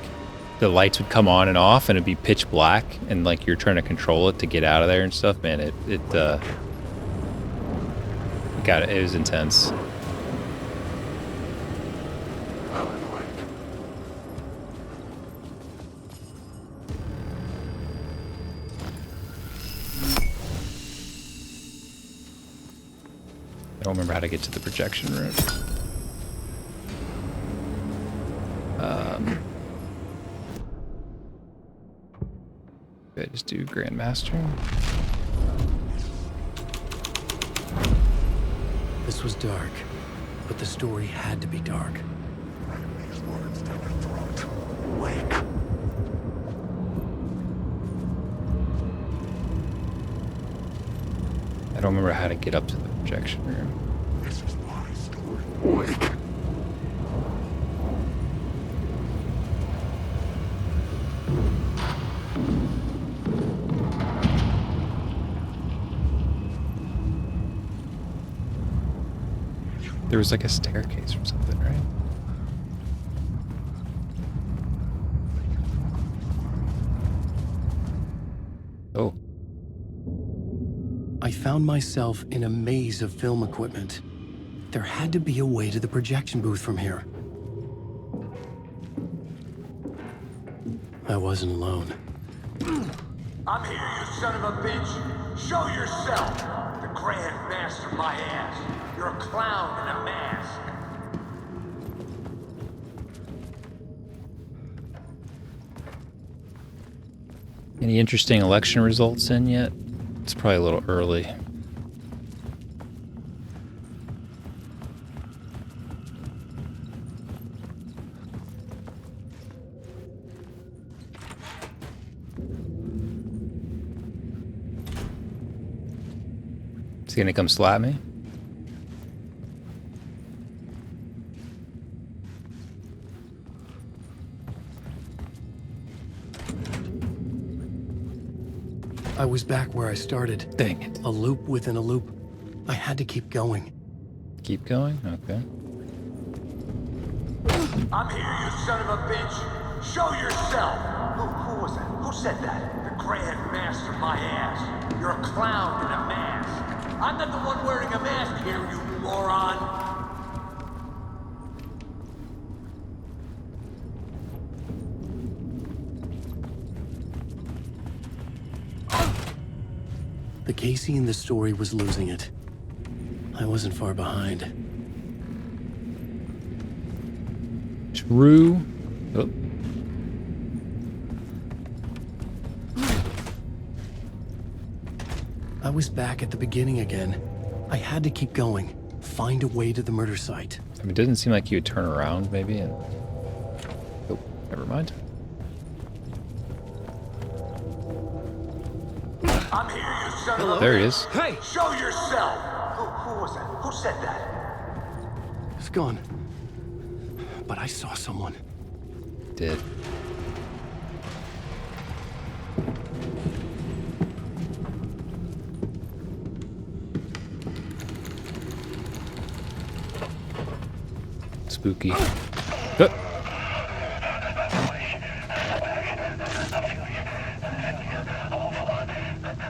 the lights would come on and off and it'd be pitch black and like you're trying to control it to get out of there and stuff. Man, it was intense. I don't remember how to get to the projection room. I just do Grandmaster.
This was dark, but the story had to be dark.
These words down your throat. Wake.
I don't remember how to get up to the projection room.
This is my story. Wake.
There was like a staircase or something, right? Oh.
I found myself in a maze of film equipment. There had to be a way to the projection booth from here. I wasn't alone.
I'm here, you son of a bitch. Show yourself. The Grand Master, my ass. You're a clown in a mask.
Any interesting election results in yet? It's probably a little early. Is he gonna come slap me?
I was back where I started.
Dang it.
A loop within a loop. I had to keep going.
Keep going? Okay.
I'm here, you son of a bitch. Show yourself. Who was that? Who said that? The Grand Master, my ass. You're a clown in a mask. I'm not the one wearing a mask here, you moron.
The Casey in the story was losing it. I wasn't far behind.
True. Oh.
I was back at the beginning again. I had to keep going. Find a way to the murder site.
I mean, it doesn't seem like you would turn around, maybe, and... Oh, never mind.
I'm here, you son of a
There he
bitch.
is.
Hey!
Show yourself! Who was that? Who said that?
It's gone. But I saw someone.
Did. Spooky. Oh.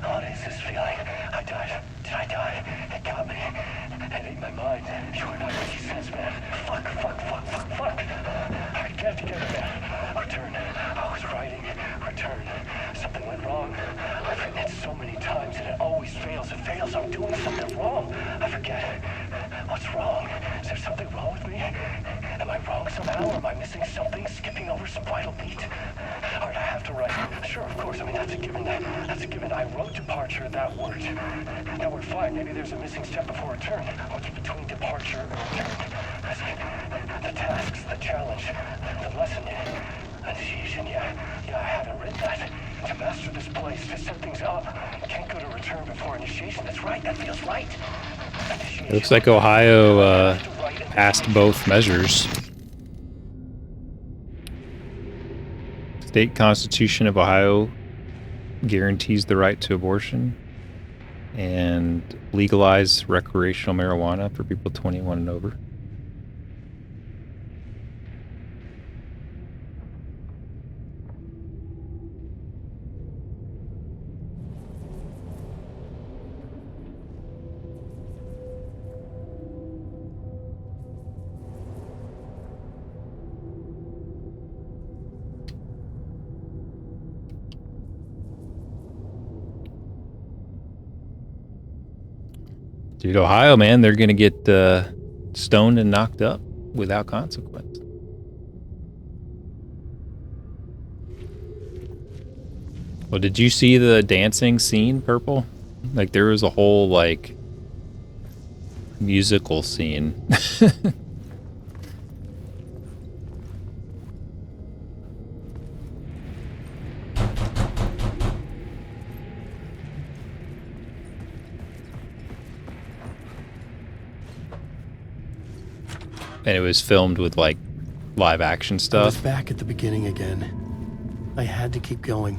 What is this feeling? I died. Did I die? It got me. It ate my mind. You are not what he says, man. Fuck. Alright, get it together, man. Return. I was writing. Return. Something went wrong. I've written it so many times and it always fails. It fails. I'm doing something wrong. I forget. What's wrong? Is there something wrong with me? Am I wrong somehow? Or am I missing something? Skipping over some vital beat? Alright, I have to write. Sure, of course. I mean, that's a given. I wrote departure, that word. Now we're fine. Maybe there's a missing step before return. What's between departure and return? The tasks, the challenge, the lesson. Initiation, yeah, I haven't written that. To master this place, to set things up. Can't go to return before initiation. That's right, that feels right.
It looks like Ohio passed both measures. State Constitution of Ohio guarantees the right to abortion and legalize recreational marijuana for people 21 and over. Dude, Ohio, man, they're going to get stoned and knocked up without consequence. Well, did you see the dancing scene, Purple? Like, there was a whole, like, musical scene. And it was filmed with, like, live action
I was
stuff.
back at the beginning again. I had to keep going.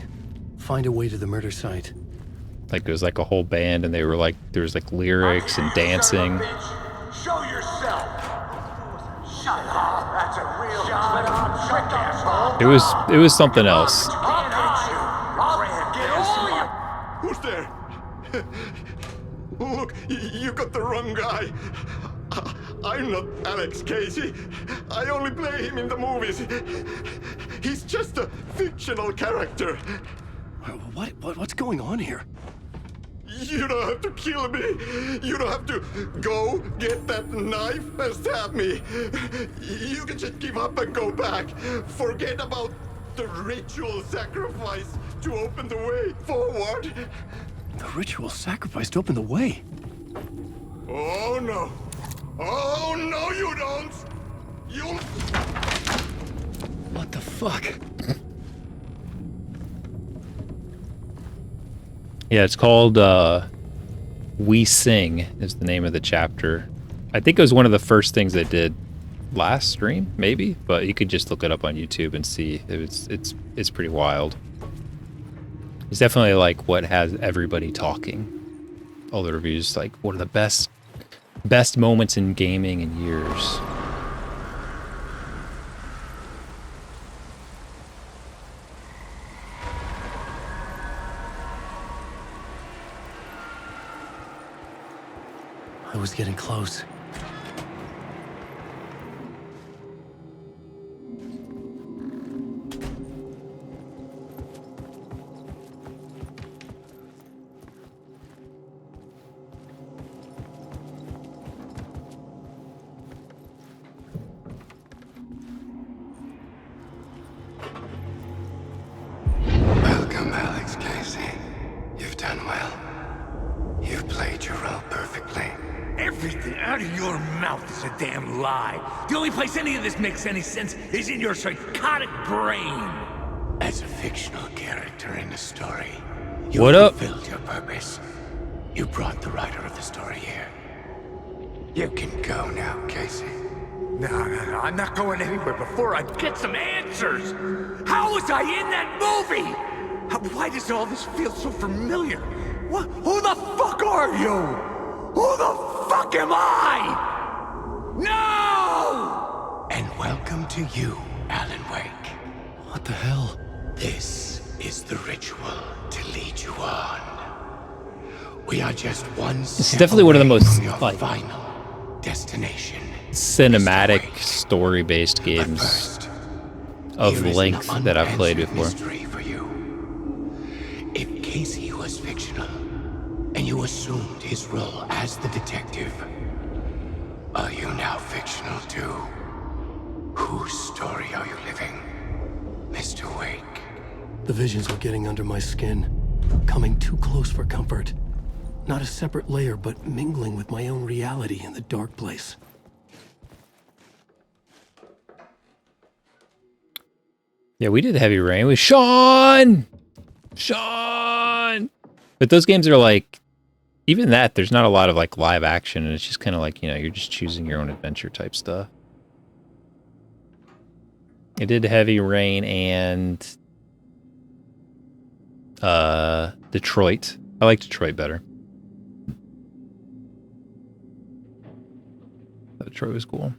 Find a way to the murder site.
Like, it was like a whole band, and they were like, there was like lyrics and dancing.
Show yourself! Shut up! That's a real shut up, trick asshole!
It was something else.
Who's there? Look, you got the wrong guy. I'm not Alex Casey. I only play him in the movies. He's just a fictional character.
What's going on here?
You don't have to kill me. You don't have to go get that knife and stab me. You can just give up and go back. Forget about the ritual sacrifice to open the way forward.
The ritual sacrifice to open the way.
Oh no. Oh no, you don't. You'll...
What the fuck?
Yeah, it's called We Sing is the name of the chapter. I think it was one of the first things they did last stream, maybe, but you could just look it up on YouTube and see. It's pretty wild. It's definitely like what has everybody talking. All the reviews, like, one of the best moments in gaming in years.
I was getting close.
Welcome, Alex Casey. You've done well. You've played your role perfectly.
Everything out of your mouth is a damn lie. The only place any of this makes any sense is in your psychotic brain.
As a fictional character in a story,
What up?
fulfilled your purpose. You brought the writer of the story here. You can go now, Casey.
No, I'm not going anywhere before I get some answers. How was I in that movie? Why does all this feel so familiar? What? Who the fuck are you? Who the fuck am I? No!
And welcome to you, Alan Wake.
What the hell?
This is the ritual to lead you on. We are just one
This is definitely one of the most,
your
like,
final destination.
cinematic, story-based
But
games
first,
of
here is
length
an
that I've played
unanswered
before.
mystery for you. If Casey was fictional, and you assumed his role as the detective, are you now fictional too? Whose story are you living, Mr. Wake?
The visions were getting under my skin, coming too close for comfort. Not a separate layer, but mingling with my own reality in the dark place.
Yeah, we did Heavy Rain with Sean! But those games are like, even that, there's not a lot of like live action, and it's just kind of like, you know, you're just choosing your own adventure type stuff. I did Heavy Rain and Detroit. I like Detroit better. Detroit was cool.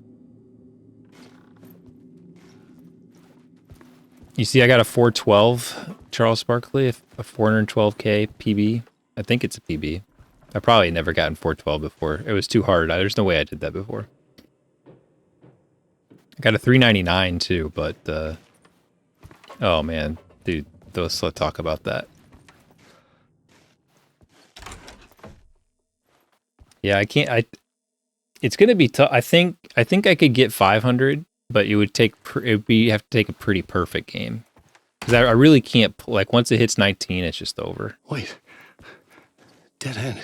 You see, I got a 412 Charles Barkley, a 412K PB. I think it's a PB. I probably never gotten 412 before. It was too hard. There's no way I did that before. I got a 399 too, but oh man, dude, let's talk about that. Yeah, I can't. It's gonna be tough. I think I could get 500, but you would you have to take a pretty perfect game, because I really can't. Like once it hits 19, it's just over.
Wait. Dead end.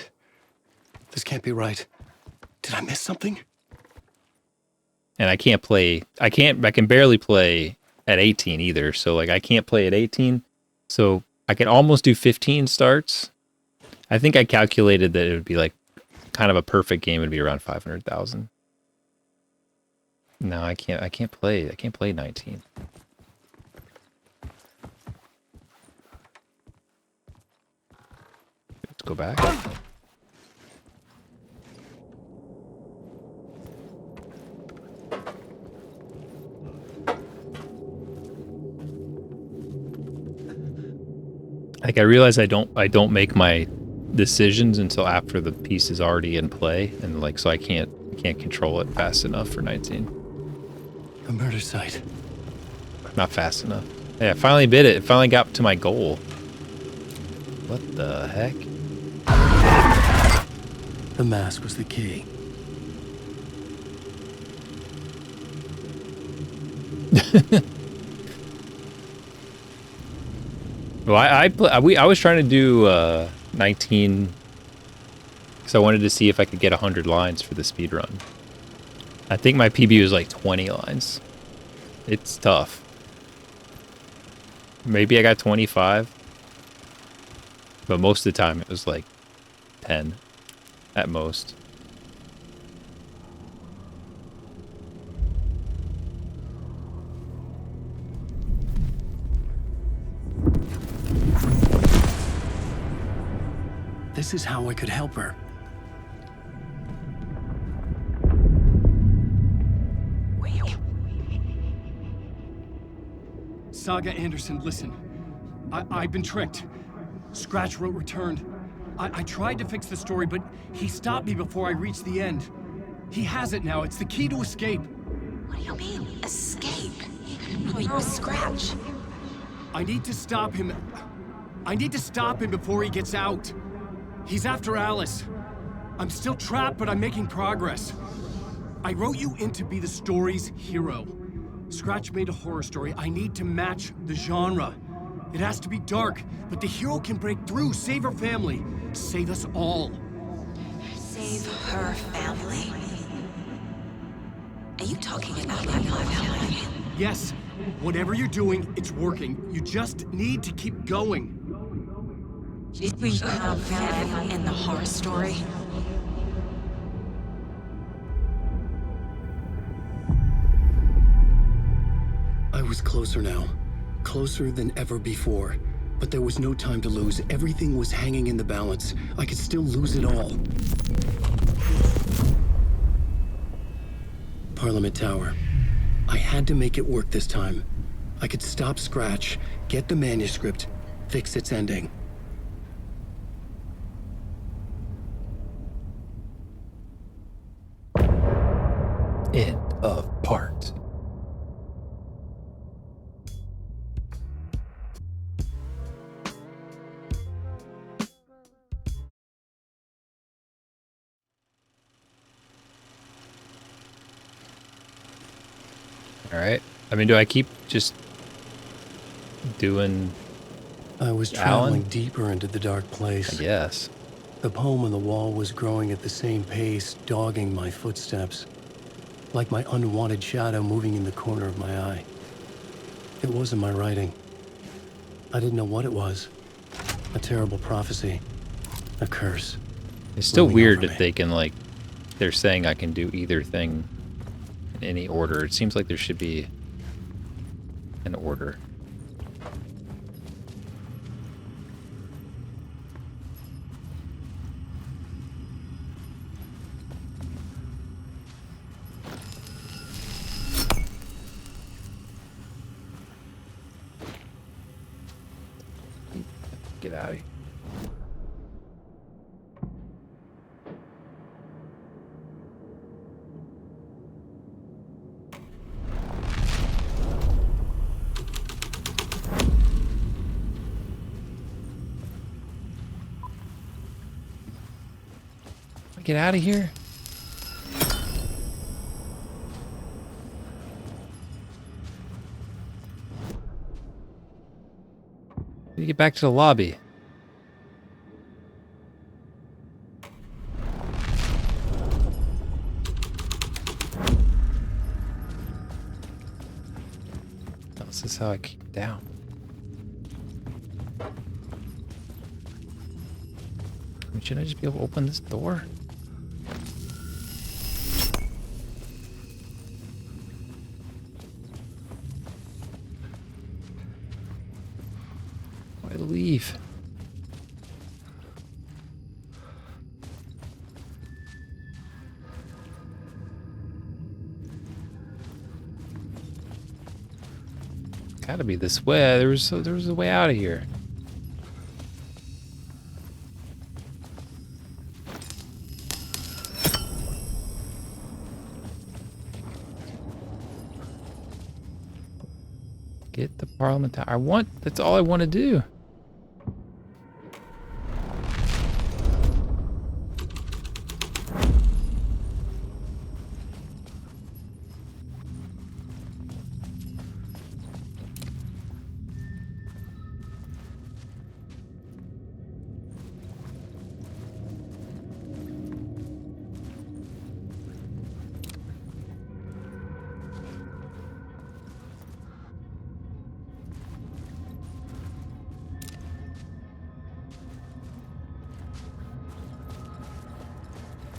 This can't be right. Did I miss something?
And I can't play. I can barely play at 18 either. So like I can't play at 18. So I can almost do 15 starts. I think I calculated that it would be like kind of a perfect game would be around 500,000. No, I can't play 19. Let's go back. Like I realize I don't make my decisions until after the piece is already in play, and like so I can't control it fast enough for 19.
A murder site.
Not fast enough. Yeah, I finally bit it. It finally got to my goal. What the heck?
The mask was the key.
Well, I was trying to do 19 because I wanted to see if I could get 100 lines for the speed run. I think my PB was like 20 lines. It's tough. Maybe I got 25, but most of the time it was like 10 at most.
This is how I could help her.
Saga Anderson, listen. I've been tricked. Scratch wrote returned. I tried to fix the story, but he stopped me before I reached the end. He has it now. It's the key to escape.
What do you mean, escape? Probably no Scratch.
I need to stop him. I need to stop him before he gets out. He's after Alice. I'm still trapped, but I'm making progress. I wrote you in to be the story's hero. Scratch made a horror story. I need to match the genre. It has to be dark, but the hero can break through, save her family, save us all.
Save save her family? Are you talking about my family?
Yes, whatever you're doing, it's working. You just need to keep going.
Were you confident in the horror story?
I was closer now. Closer than ever before. But there was no time to lose. Everything was hanging in the balance. I could still lose it all. Parliament Tower. I had to make it work this time. I could stop Scratch, get the manuscript, fix its ending.
End of part. All right. I mean, do I keep just doing
I was traveling deeper into the dark place.
Yes.
The poem on the wall was growing at the same pace, dogging my footsteps. Like my unwanted shadow moving in the corner of my eye. It wasn't my writing. I didn't know what it was. A terrible prophecy. A curse.
It's still
looming
weird
over
that
me.
they can, like, they're saying I can do either thing in any order. It seems like there should be an order. Get out of here. Get out of here. You get back to the lobby. Oh, this is how I keep down. I mean, shouldn't I just be able to open this door? Why leave? Gotta be this way. There was a way out of here. Get the Parliament Tower. That's all I want to do.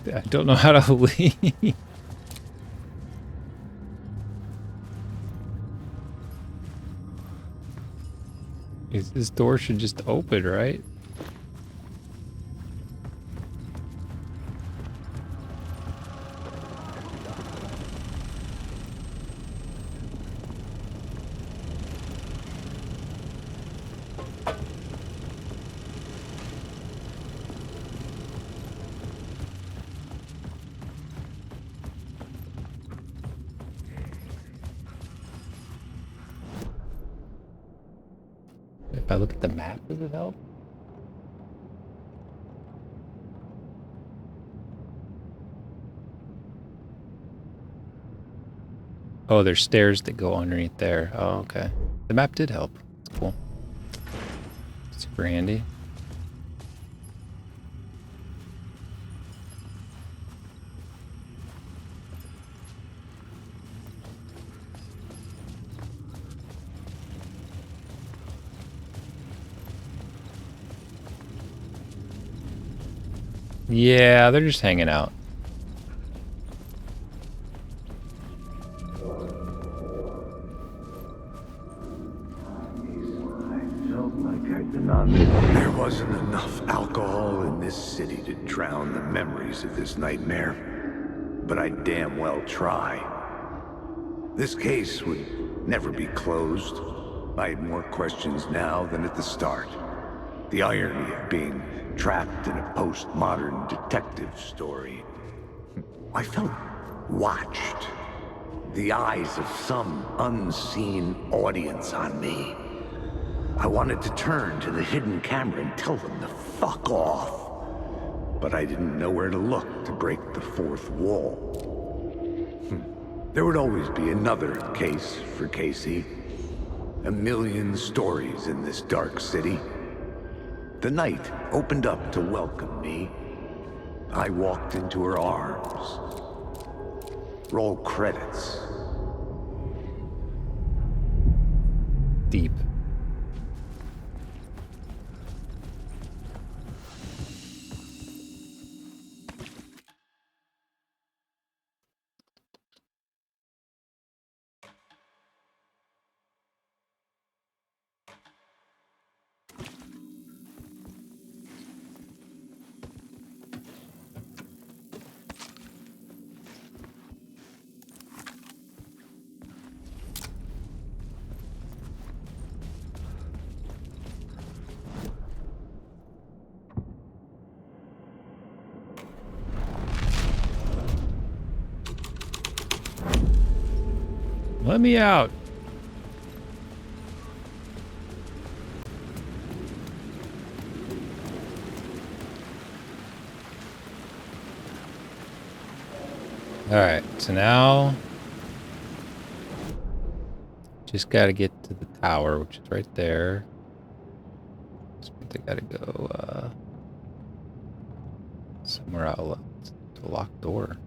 I don't know how to leave. This door should just open, right? If I look at the map, does it help? Oh, there's stairs that go underneath there. Oh, okay. The map did help. It's cool. Super handy. Yeah, they're just hanging out.
There wasn't enough alcohol in this city to drown the memories of this nightmare, but I'd damn well try. This case would never be closed. I had more questions now than at the start. The irony of being trapped in a postmodern detective story. I felt watched. The eyes of some unseen audience on me. I wanted to turn to the hidden camera and tell them to fuck off. But I didn't know where to look to break the fourth wall. There would always be another case for Casey. A million stories in this dark city. The night opened up to welcome me. I walked into her arms. Roll credits.
Deep. Let me out. All right, so now just got to get to the tower, which is right there. So I got to go somewhere else. It's a locked door.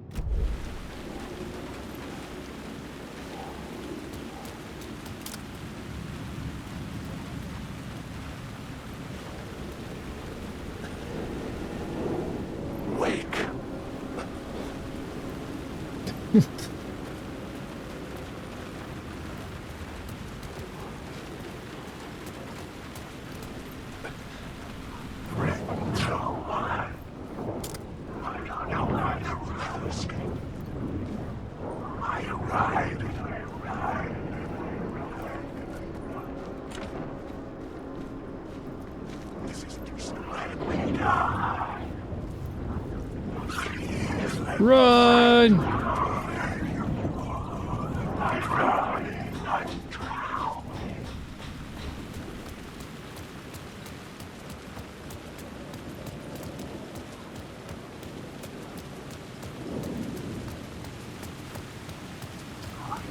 Run!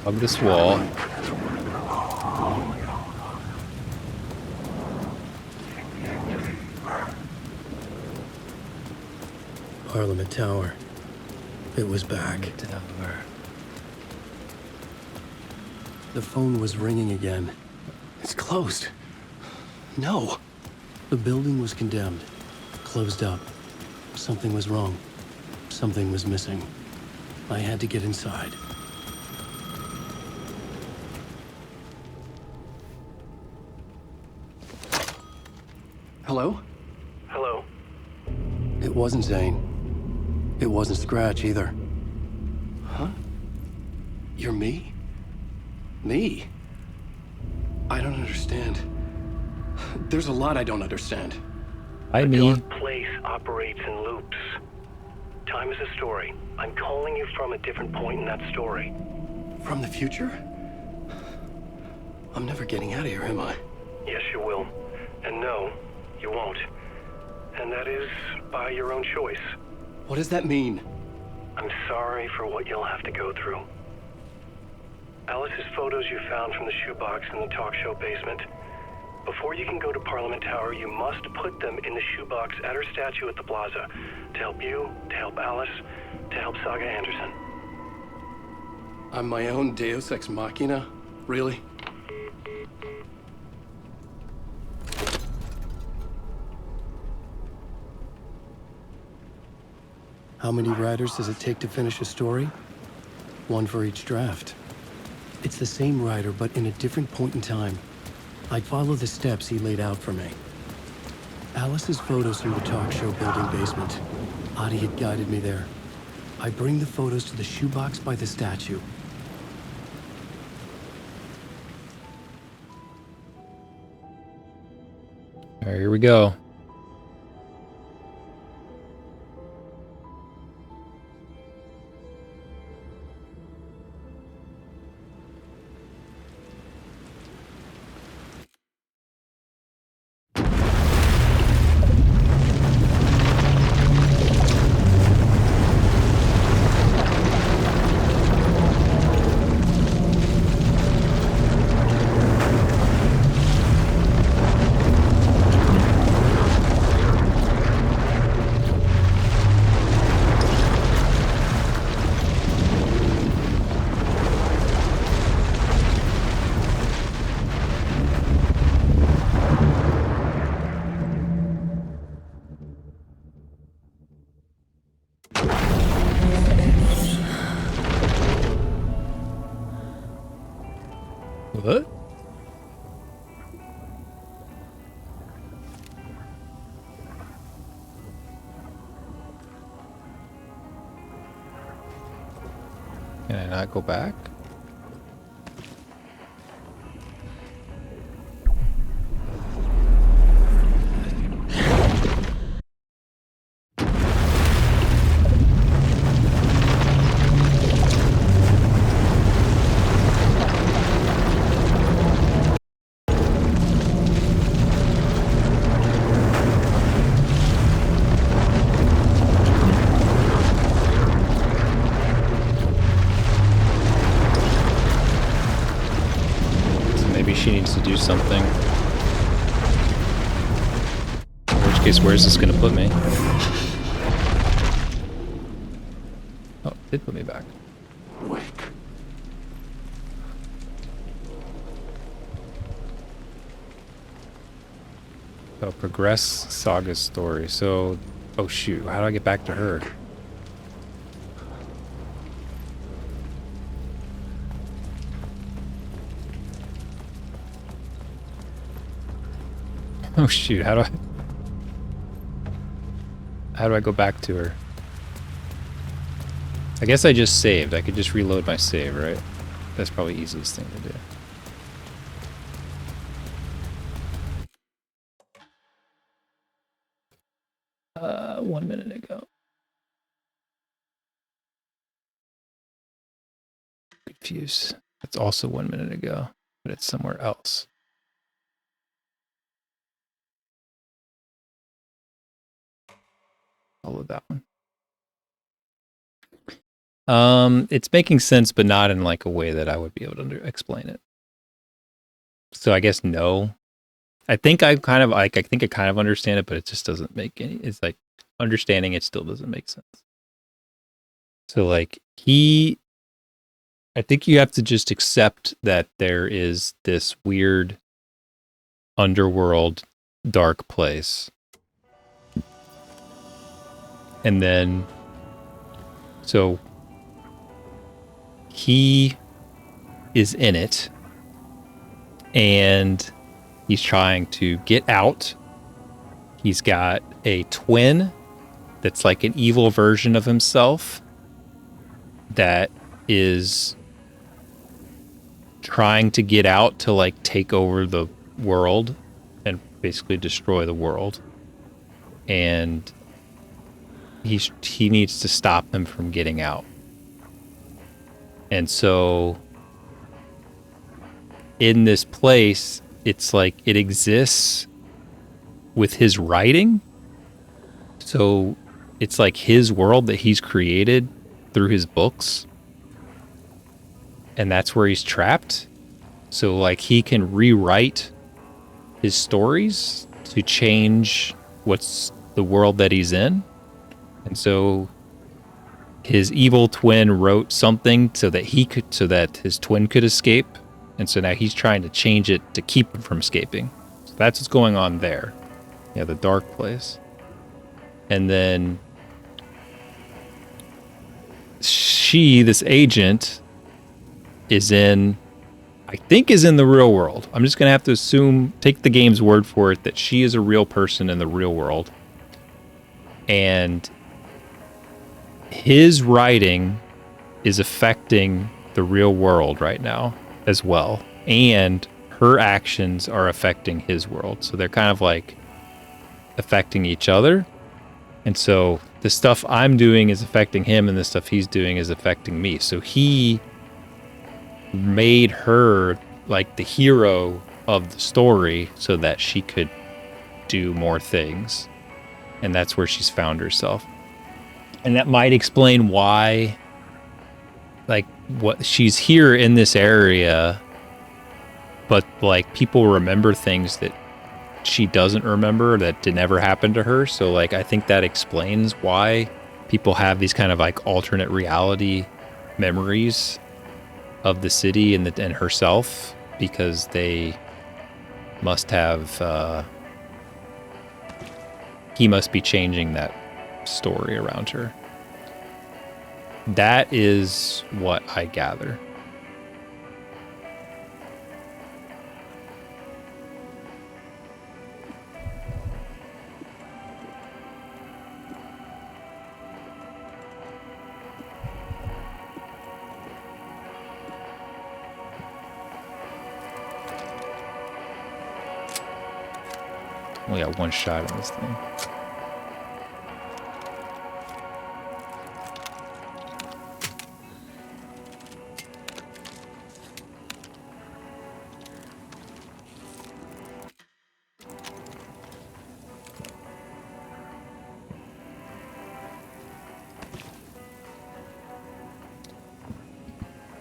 Hug this wall.
Parliament Tower. It was back. The phone was ringing again. It's closed. No. The building was condemned. Closed up. Something was wrong. Something was missing. I had to get inside. Hello?
Hello?
It wasn't Zane. It wasn't Scratch either. Huh? You're me? Me? I don't understand. There's a lot I don't understand.
The place operates in loops. Time is a story. I'm calling you from a different point in that story.
From the future? I'm never getting out of here, am I?
Yes, you will. And no, you won't. And that is by your own choice.
What does that mean?
I'm sorry for what you'll have to go through. Alice's photos you found from the shoebox in the talk show basement. Before you can go to Parliament Tower, you must put them in the shoebox at her statue at the plaza. To help you, to help Alice, to help Saga Anderson.
I'm my own Deus Ex Machina? Really? How many writers does it take to finish a story? One for each draft. It's the same writer, but in a different point in time. I'd follow the steps he laid out for me. Alice's photos from the talk show building basement. Adi had guided me there. I bring the photos to the shoebox by the statue.
All right, here we go. What? Can I not go back? She needs to do something. In which case, where's this gonna put me? Oh, it did put me back.
Wake.
Oh, progress Saga's story. So, oh shoot, how do I get back to her? Oh shoot, how do I go back to her? I guess I just saved. I could just reload my save, right? That's probably the easiest thing to do. 1 minute ago. Confused. It's also 1 minute ago, but it's somewhere else. Follow that one. It's making sense, but not in like a way that I would be able to explain it. So I guess no. I think I kind of like. I think I kind of understand it, but it just doesn't make any. It's like understanding it still doesn't make sense. So like I think you have to just accept that there is this weird underworld, dark place. And then, so he is in it and he's trying to get out. He's got a twin that's like an evil version of himself that is trying to get out to like take over the world and basically destroy the world. And he needs to stop him from getting out. And so in this place, it's like it exists with his writing. So it's like his world that he's created through his books. And that's where he's trapped. So like he can rewrite his stories to change what's the world that he's in. And so his evil twin wrote something so that his twin could escape. And so now he's trying to change it to keep him from escaping. So that's what's going on there. Yeah, the dark place. And then this agent, I think is in the real world. I'm just gonna have to take the game's word for it, that she is a real person in the real world. And his writing is affecting the real world right now as well. And her actions are affecting his world. So they're kind of like affecting each other. And so the stuff I'm doing is affecting him, and the stuff he's doing is affecting me. So he made her like the hero of the story so that she could do more things. And that's where she's found herself. And that might explain why, like, what she's here in this area, but like people remember things that she doesn't remember that did never happen to her. So like I think that explains why people have these kind of like alternate reality memories of the city and herself, because they must have he must be changing that story around her. That is what I gather. Only got one shot on this thing.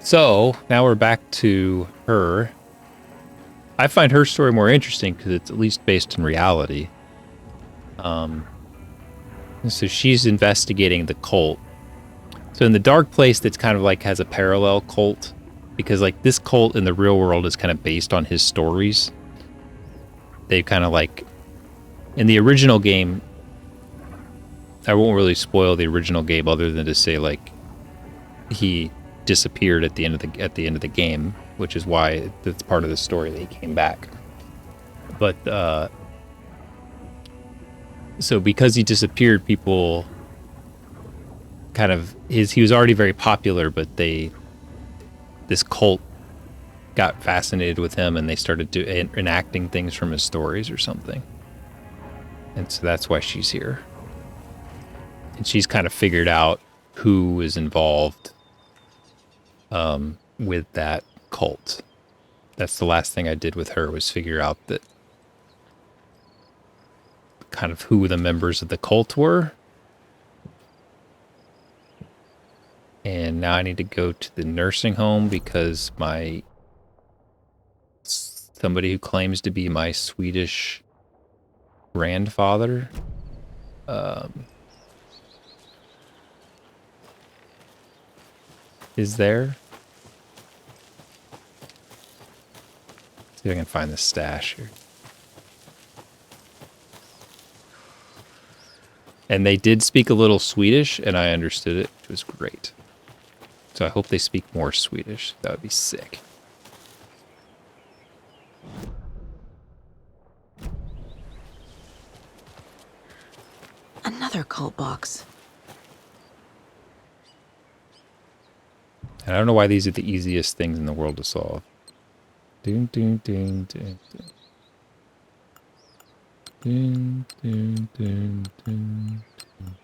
So now we're back to her. I find her story more interesting because it's at least based in reality. So she's investigating the cult. So in the Dark Place, that's kind of like has a parallel cult, because like this cult in the real world is kind of based on his stories. They kind of like in the original game. I won't really spoil the original game other than to say like he disappeared at the end of the game, which is why that's part of the story that he came back. But so because he disappeared, people kind of he was already very popular, but this cult got fascinated with him and they started enacting things from his stories or something. And so that's why she's here. And she's kind of figured out who is involved with that cult. That's the last thing I did with her, was figure out that kind of who the members of the cult were. And now I need to go to the nursing home because somebody who claims to be my Swedish grandfather is there. See if I can find the stash here. And they did speak a little Swedish, and I understood it, which was great. So I hope they speak more Swedish. That would be sick.
Another cult box.
And I don't know why these are the easiest things in the world to solve. Ding, ding, ding, ding, ding. Ding, ding, ding, ding, ding.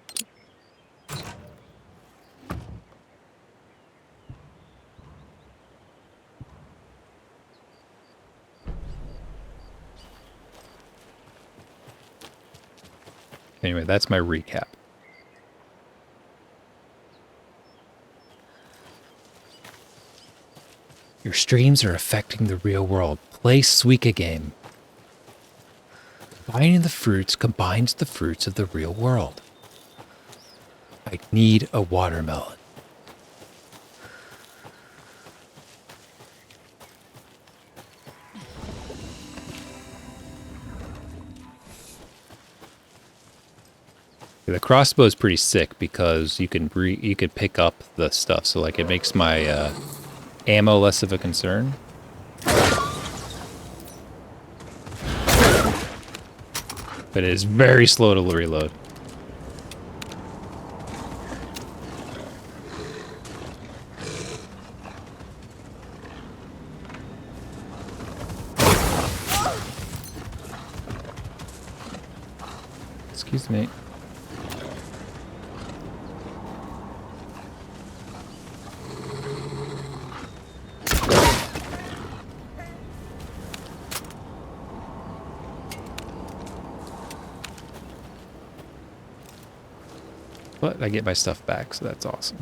Anyway, that's my recap. Your streams are affecting the real world. Play Suika game. Combining the fruits combines the fruits of the real world. I need a watermelon. The crossbow is pretty sick because you can pick up the stuff, so like it makes my ammo less of a concern. But it is very slow to reload. Excuse me. But I get my stuff back, so that's awesome.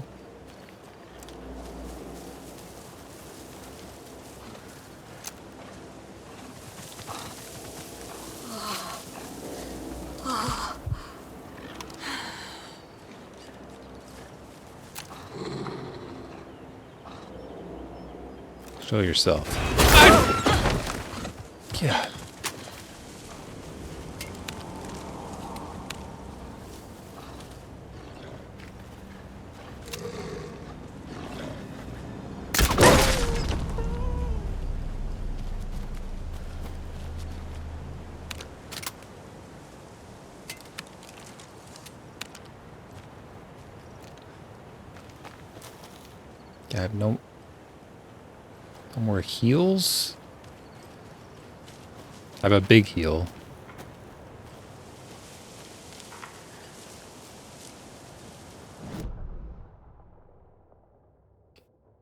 Show yourself. Yeah. I have no more heals. I have a big heal.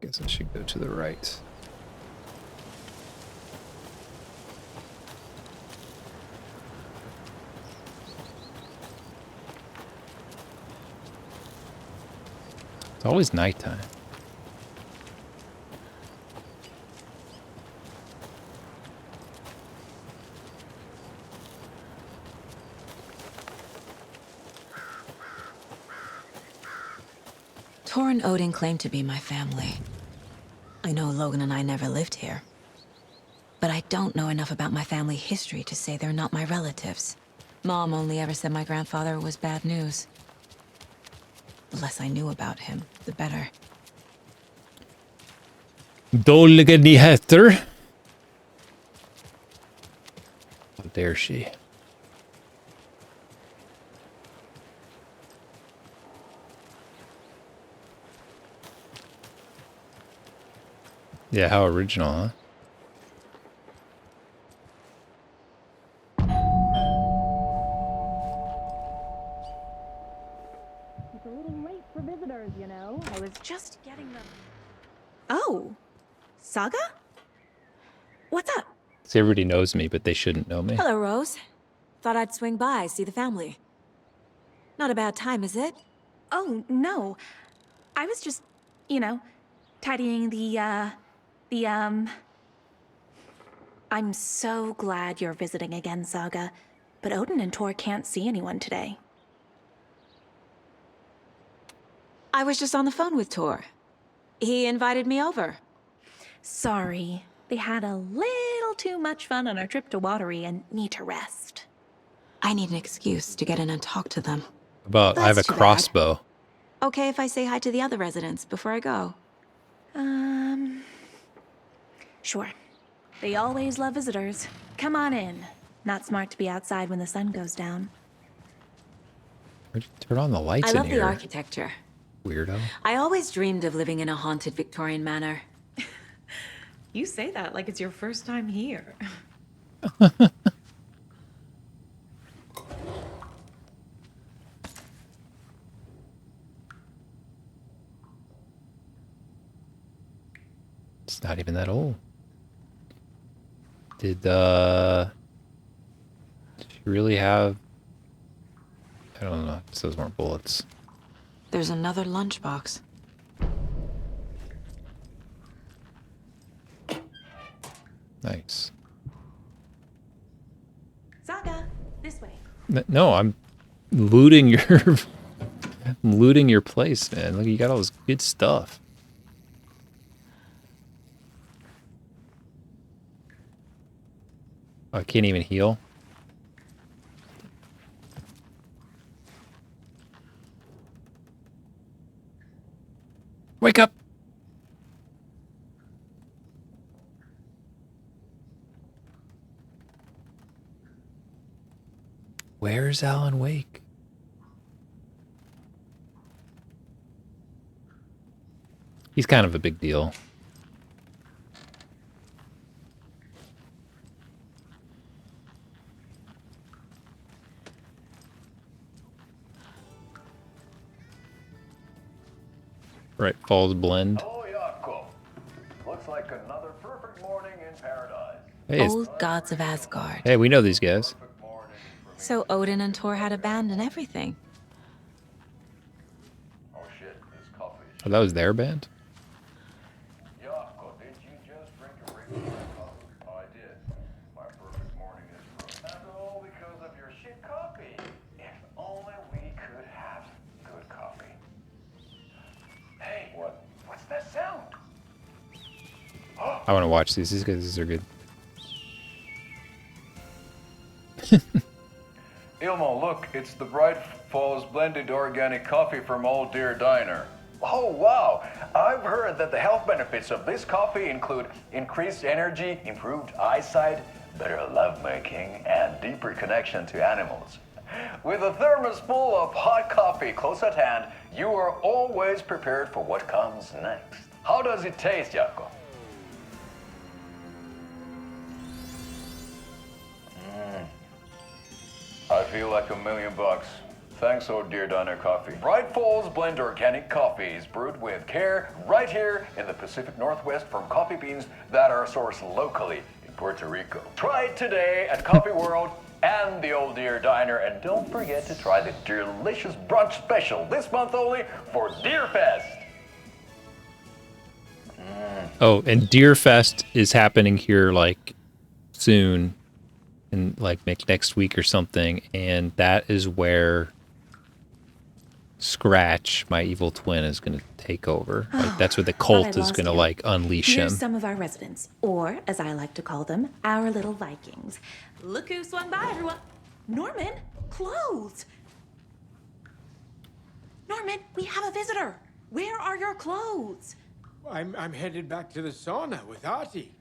Guess I should go to the right. It's always nighttime.
Tor and Odin claim to be my family. I know Logan and I never lived here. But I don't know enough about my family history to say they're not my relatives. Mom only ever said my grandfather was bad news. The less I knew about him, the better.
Dåliga nyheter. How dare she? Yeah, how original, huh?
It's a little late for visitors, you know. I was just getting them. Oh, Saga? What's up?
See, everybody knows me, but they shouldn't know me.
Hello, Rose. Thought I'd swing by, see the family. Not a bad time, is it?
Oh, no. I was just, you know, tidying I'm so glad you're visiting again, Saga. But Odin and Tor can't see anyone today.
I was just on the phone with Tor. He invited me over.
Sorry. They had a little too much fun on our trip to Watery and need to rest.
I need an excuse to get in and talk to them.
I have a crossbow.
Okay if I say hi to the other residents before I go?
Sure. They always love visitors. Come on in. Not smart to be outside when the sun goes down.
Where'd you turn on the lights
I
in
love
here?
the architecture.
Weirdo.
I always dreamed of living in a haunted Victorian manor.
You say that like it's your first time here.
It's not even that old. Did she really have... I don't know. Those weren't bullets.
There's another lunchbox.
Nice.
Saga, this way.
No, I'm looting your... I'm looting your place, man. Look, you got all this good stuff. I can't even heal. Wake up! Where's Alan Wake? He's kind of a big deal. Right, Falls Blend.
Oh, Jakob. Looks like another perfect morning in paradise.
Hey,
Old gods of Asgard.
hey, we know these guys.
So Odin and Thor had a band and everything.
Oh shit, this coffee is
Oh, that was their band?
Jakob, did you just drink a regular coffee? I did. My perfect morning is ruined. And all because of your shit coffee. If only we could have good coffee. Hey, what's that sound?
I want to watch these. These guys are good.
Ilmo, look, it's the Bright Falls blended organic coffee from Old Deer Diner. Oh, wow. I've heard that the health benefits of this coffee include increased energy, improved eyesight, better lovemaking, and deeper connection to animals. With a thermos full of hot coffee close at hand, you are always prepared for what comes next. How does it taste, Jakob? I feel like $1 million. Thanks, Old Deer Diner Coffee. Bright Falls Blend Organic Coffee is brewed with care right here in the Pacific Northwest from coffee beans that are sourced locally in Puerto Rico. Try it today at Coffee World and the Old Deer Diner, and don't forget to try the delicious brunch special this month only for Deerfest.
Oh, and Deerfest is happening here like soon, in like next week or something, and that is where Scratch, my evil twin, is going to take over. Like that's where the cult is going to like unleash
Here's
him.
some of our residents, or as I like to call them, our little Vikings. Look who swung by, everyone. Norman, clothes. Norman, we have a visitor. Where are your clothes?
I'm headed back to the sauna with Artie.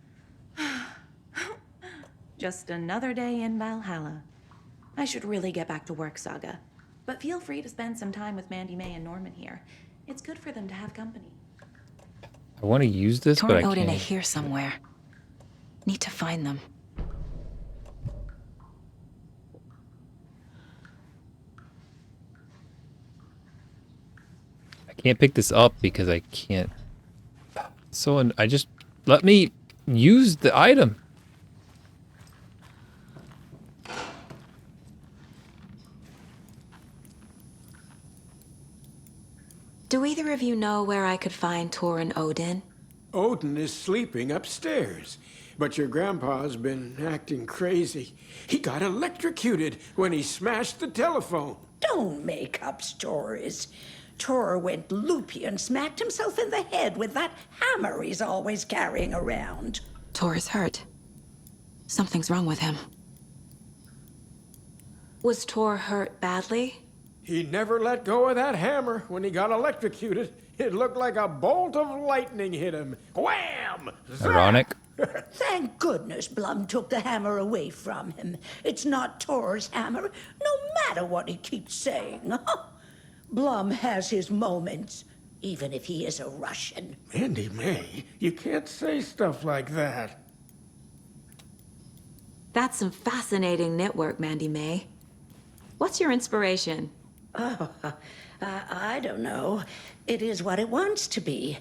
Just another day in Valhalla. I should really get back to work, Saga. But feel free to spend some time with Mandy May and Norman here. It's good for them to have company.
I want to use this,
Thor
but I
and Odin are
can't.
here somewhere. Need to find them.
I can't pick this up because I can't. So I just let me use the item.
Do either of you know where I could find Thor and Odin?
Odin is sleeping upstairs, but your grandpa's been acting crazy. He got electrocuted when he smashed the telephone.
Don't make up stories. Tor went loopy and smacked himself in the head with that hammer he's always carrying around.
Thor is hurt. Something's wrong with him. Was Thor hurt badly?
He never let go of that hammer when he got electrocuted. It looked like a bolt of lightning hit him. Wham! Zap!
Ironic.
Thank goodness Blum took the hammer away from him. It's not Tor's hammer, no matter what he keeps saying. Blum has his moments, even if he is a Russian.
Mandy May, you can't say stuff like that.
That's some fascinating knitwork, Mandy May. What's your inspiration?
Oh, I don't know. It is what it wants to be.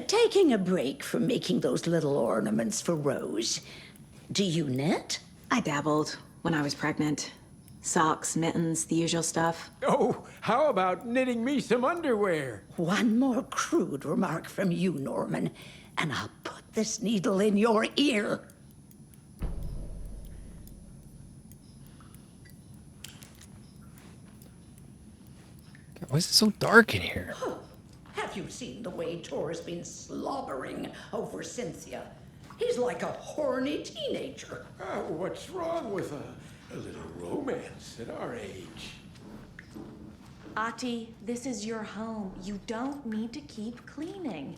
Taking a break from making those little ornaments for Rose. Do you knit?
I dabbled when I was pregnant. Socks, mittens, the usual stuff.
Oh, how about knitting me some underwear?
One more crude remark from you, Norman, and I'll put this needle in your ear.
Why is it so dark in here?
Have you seen the way Tor's been slobbering over Cynthia? He's like a horny teenager.
What's wrong with a little romance at our age?
Ati, this is your home. You don't need to keep cleaning.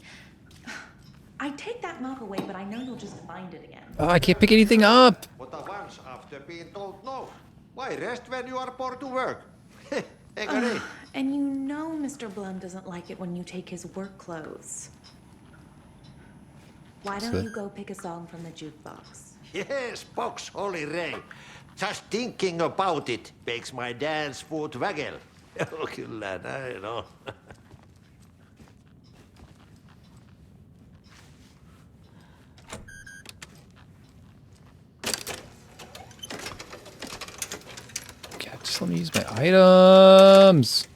I'd take that mop away, but I know you'll just find it again.
Oh, I can't pick anything up.
But once after being told no, why rest when you are bored to work?
And you know Mr. Blum doesn't like it when you take his work clothes. Why don't you go pick a song from the jukebox?
Yes, box, Holy Ray. Just thinking about it makes my dance foot waggle. Oh, kyllä näin on.
God, just let me use my items.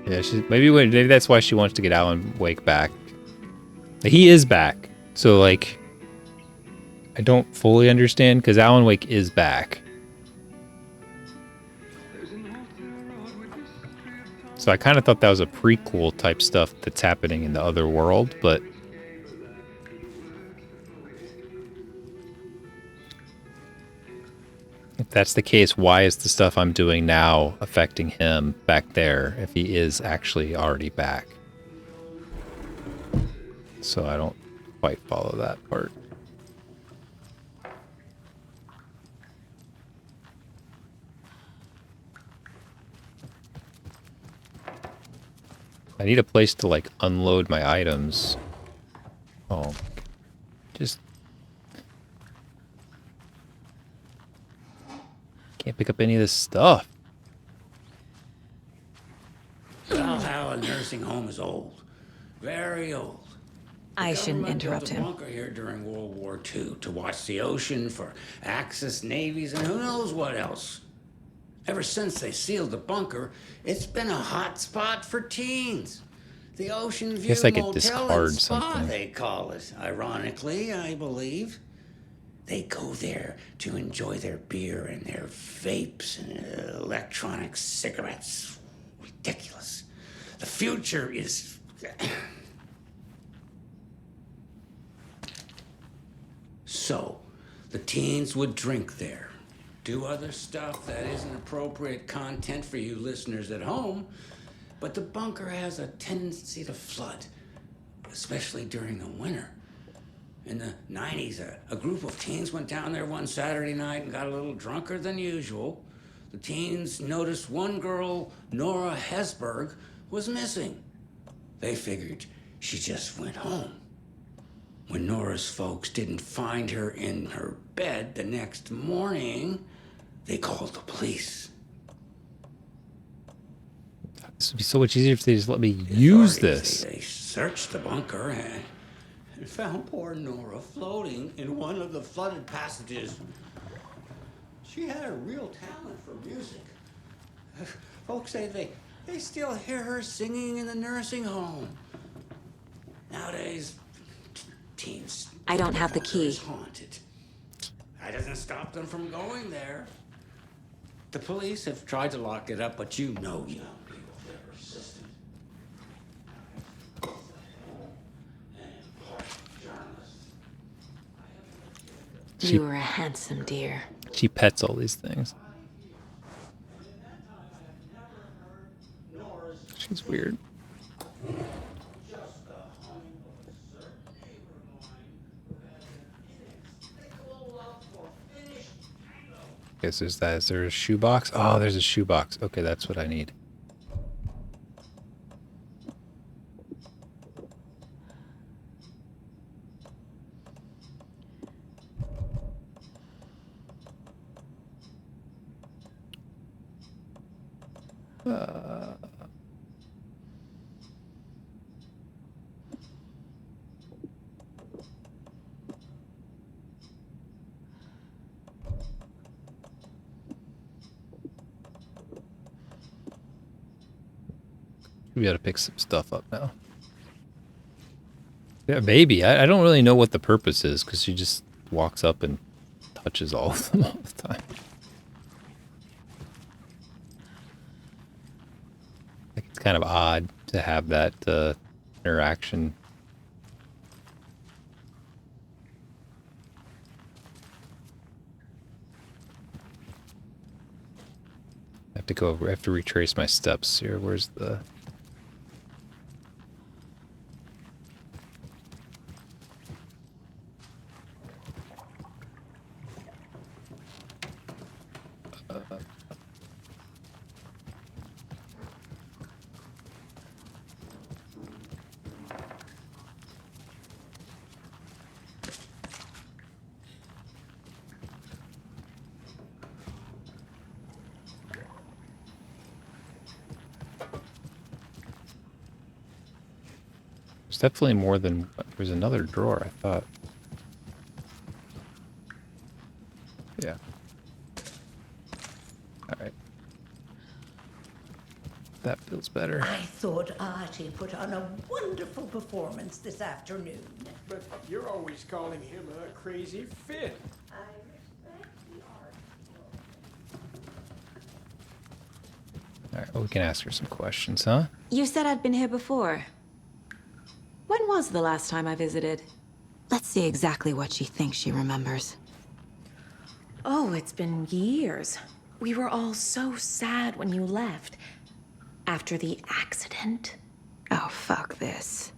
Yeah, maybe that's why she wants to get Alan Wake back. He is back, so like, I don't fully understand because Alan Wake is back. So I kind of thought that was a prequel type stuff that's happening in the other world, but if that's the case, why is the stuff I'm doing now affecting him back there if he is actually already back? So I don't quite follow that part. I need a place to like unload my items. Oh, just can't pick up any of this stuff.
Valhalla Nursing Home is old. Very old.
I shouldn't interrupt him.
The bunker here during World War II to watch the ocean for Axis navies and who knows what else. Ever since they sealed the bunker, it's been a hot spot for teens. The Ocean View
Guess I could
Motel
discard
and Spa,
something.
they call it. Ironically, I believe. They go there to enjoy their beer and their vapes and electronic cigarettes. Ridiculous. The future is... So, the teens would drink there, do other stuff that isn't appropriate content for you listeners at home, but the bunker has a tendency to flood, especially during the winter. In the 90s, a group of teens went down there one Saturday night and got a little drunker than usual. The teens noticed one girl, Nora Hesberg, was missing. They figured she just went home. When Nora's folks didn't find her in her bed the next morning, they called the police.
This would be so much easier if they just let me use this.
They searched the bunker and found poor Nora floating in one of the flooded passages. She had a real talent for music. Folks say they still hear her singing in the nursing home. Nowadays, teens...
I don't have the key.
Haunted. That doesn't stop them from going there. The police have tried to lock it up, but you know young people, they're persistent.
You were a handsome deer.
She pets all these things. She's weird. Guess is there a shoebox? Oh, there's a shoebox. Okay, that's what I need. We gotta pick some stuff up now. Yeah, maybe. I don't really know what the purpose is because she just walks up and touches all of them all the time. Like, it's kind of odd to have that interaction. I have to retrace my steps here. Where's the... There's definitely more than... There's another drawer, I thought. Yeah. Alright. That feels better.
I thought Artie put on a wonderful performance this afternoon.
But you're always calling him a crazy fit.
Alright, well, we can ask her some questions, huh?
You said I'd been here before. When was the last time I visited? Let's see exactly what she thinks she remembers.
Oh, it's been years. We were all so sad when you left. After the accident.
Oh, fuck this.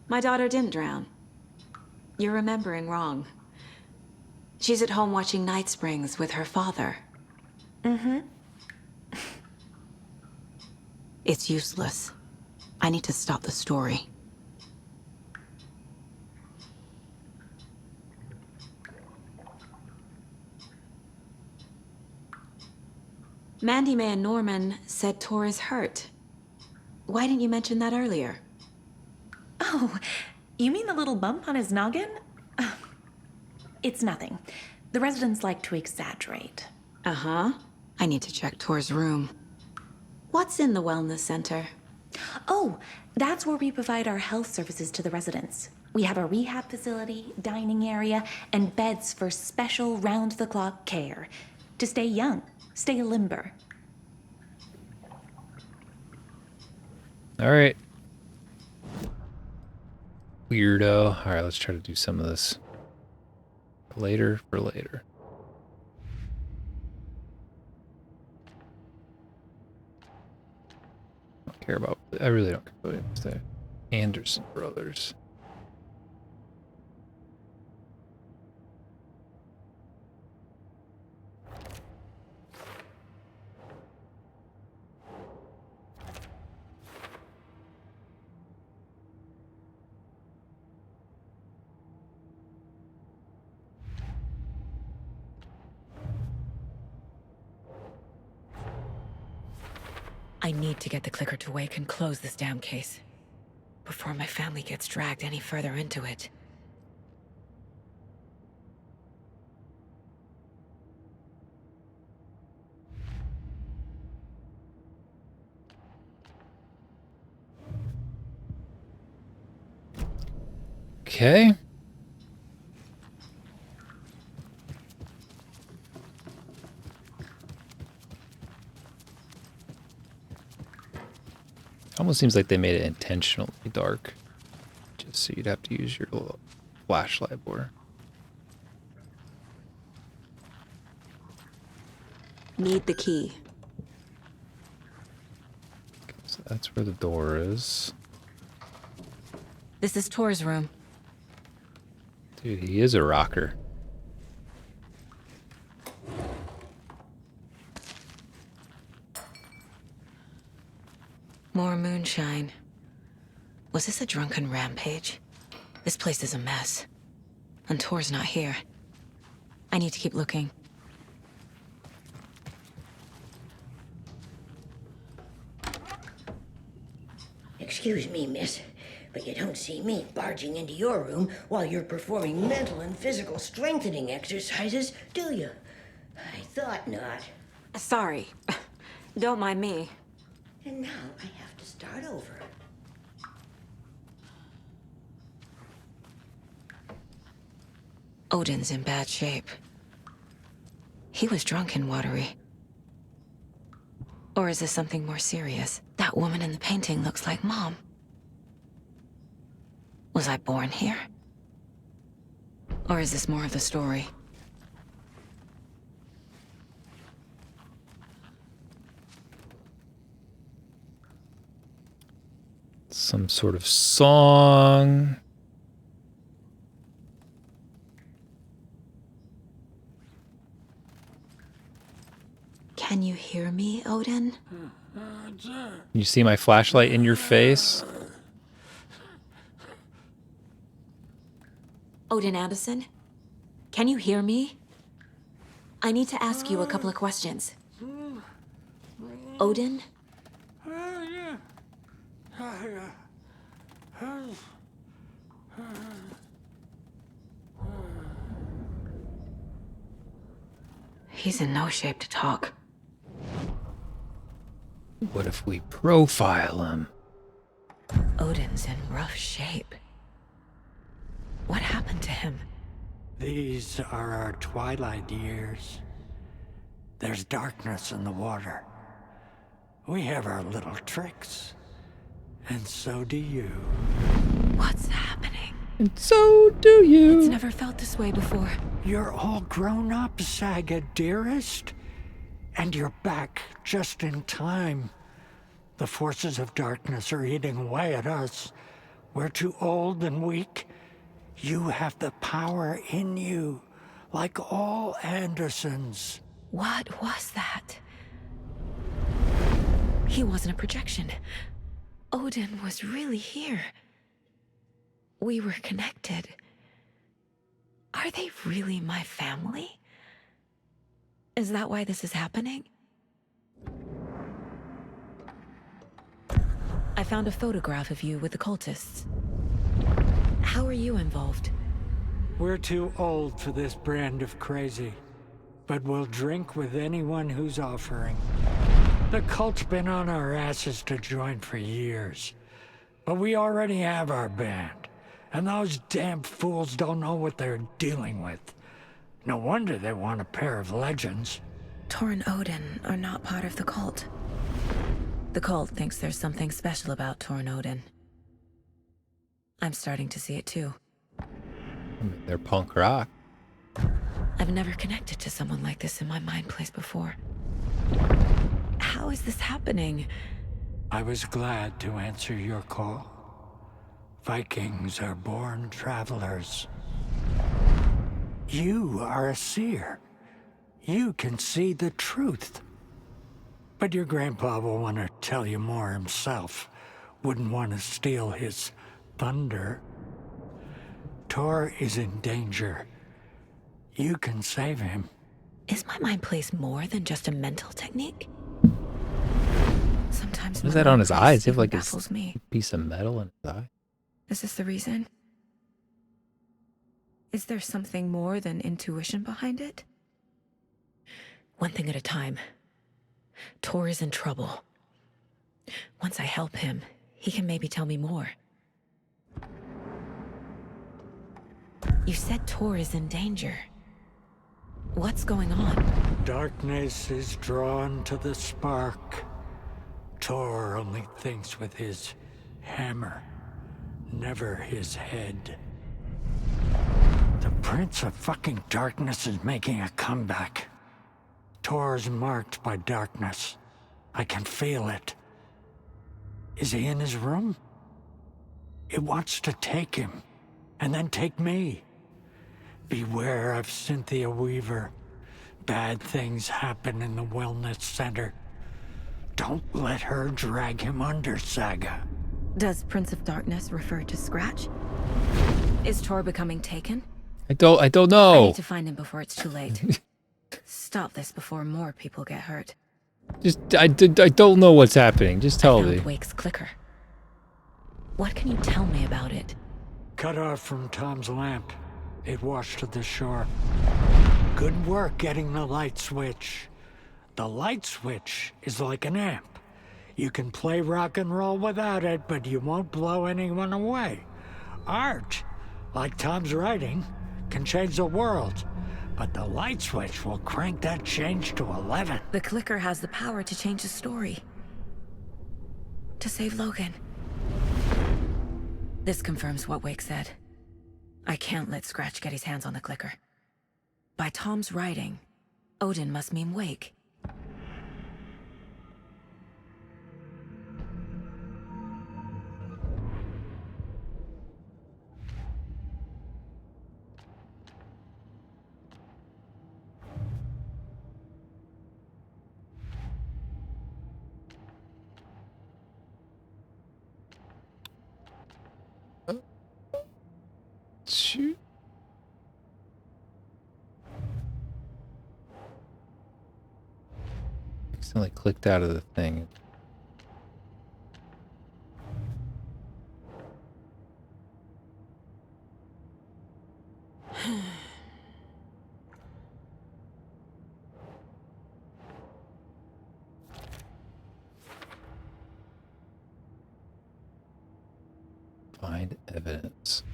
My daughter didn't drown. You're remembering wrong. She's at home watching Night Springs with her father.
Mm-hmm.
It's useless. I need to stop the story. Mandy May and Norman said Tor is hurt. Why didn't you mention that earlier?
Oh, you mean the little bump on his noggin? It's nothing. The residents like to exaggerate.
Uh-huh. I need to check Tor's room. What's in the wellness center?
Oh, that's where we provide our health services to the residents. We have a rehab facility, dining area, and beds for special round-the-clock care. To stay young, stay limber.
Alright. Weirdo. Alright, let's try to do some of this later for later. I really don't care about the Anderson brothers.
I need to get the clicker to wake and close this damn case before my family gets dragged any further into it.
Okay. Almost seems like they made it intentionally dark, just so you'd have to use your little flashlight more.
Need the key.
Okay, so that's where the door is.
This is Tor's room.
Dude, he is a rocker.
More moonshine. Was this a drunken rampage? This place is a mess. And Tor's not here. I need to keep looking.
Excuse me, miss, but you don't see me barging into your room while you're performing mental and physical strengthening exercises, do you? I thought not.
Sorry. Don't mind me.
And now I have to start over.
Odin's in bad shape. He was drunk and watery. Or is this something more serious? That woman in the painting looks like Mom. Was I born here? Or is this more of the story?
Some sort of song.
Can you hear me, Odin?
You see my flashlight in your face?
Odin Anderson? Can you hear me? I need to ask you a couple of questions. Odin? He's in no shape to talk.
What if we profile him?
Odin's in rough shape. What happened to him?
These are our twilight years. There's darkness in the water. We have our little tricks. And so do you.
What's happening?
And so do you.
It's never felt this way before.
You're all grown up, Saga, dearest. And you're back just in time. The forces of darkness are eating away at us. We're too old and weak. You have the power in you, like all Andersons.
What was that? He wasn't a projection. Odin was really here. We were connected. Are they really my family? Is that why this is happening? I found a photograph of you with the cultists. How are you involved?
We're too old for this brand of crazy, but we'll drink with anyone who's offering. The cult's been on our asses to join for years, but we already have our band, and those damn fools don't know what they're dealing with. No wonder they want a pair of legends.
Tor and Odin are not part of the cult. The cult thinks there's something special about Tor and Odin. I'm starting to see it too.
They're punk rock.
I've never connected to someone like this in my mind place before. How is this happening?
I was glad to answer your call. Vikings are born travelers. You are a seer. You can see the truth. But your grandpa will want to tell you more himself. Wouldn't want to steal his thunder. Tor is in danger. You can save him.
Is my mind place more than just a mental technique? Sometimes
What is that on his eyes? He have like
baffles
a
me.
piece of metal in his eye.
Is this the reason? Is there something more than intuition behind it? One thing at a time. Tor is in trouble. Once I help him, he can maybe tell me more. You said Tor is in danger. What's going on?
Darkness is drawn to the spark. Tor only thinks with his hammer, never his head. The Prince of fucking Darkness is making a comeback. Tor's marked by darkness. I can feel it. Is he in his room? It wants to take him, and then take me. Beware of Cynthia Weaver. Bad things happen in the wellness center. Don't let her drag him under, Saga.
Does Prince of Darkness refer to Scratch? Is Tor becoming taken?
I don't
I
know.
need to find him before it's too late. Stop this before more people get hurt.
I don't know what's happening. Just tell me.
Wake's clicker. What can you tell me about it?
Cut off from Tom's lamp. It washed to the shore. Good work getting the light switch. The light switch is like an amp. You can play rock and roll without it, but you won't blow anyone away. Art, like Tom's writing, can change the world. But the light switch will crank that change to 11.
The clicker has the power to change the story. To save Logan. This confirms what Wake said. I can't let Scratch get his hands on the clicker. By Tom's writing, Odin must mean Wake.
Shoot. Accidentally clicked out of the thing. Find evidence.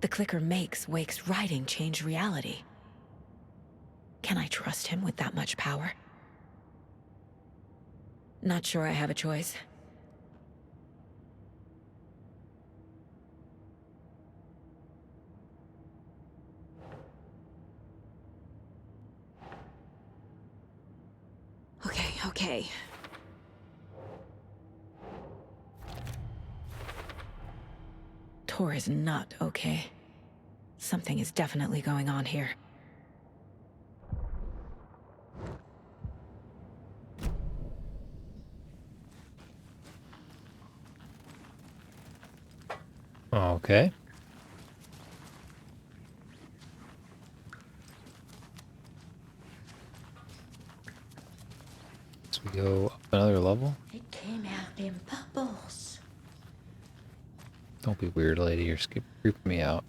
The clicker makes Wake's writing change reality. Can I trust him with that much power? Not sure I have a choice. Okay. Tor is not okay. Something is definitely going on here.
Okay. So we go up another level.
It came out in bubbles.
Don't be weird, lady. You're creeping me out.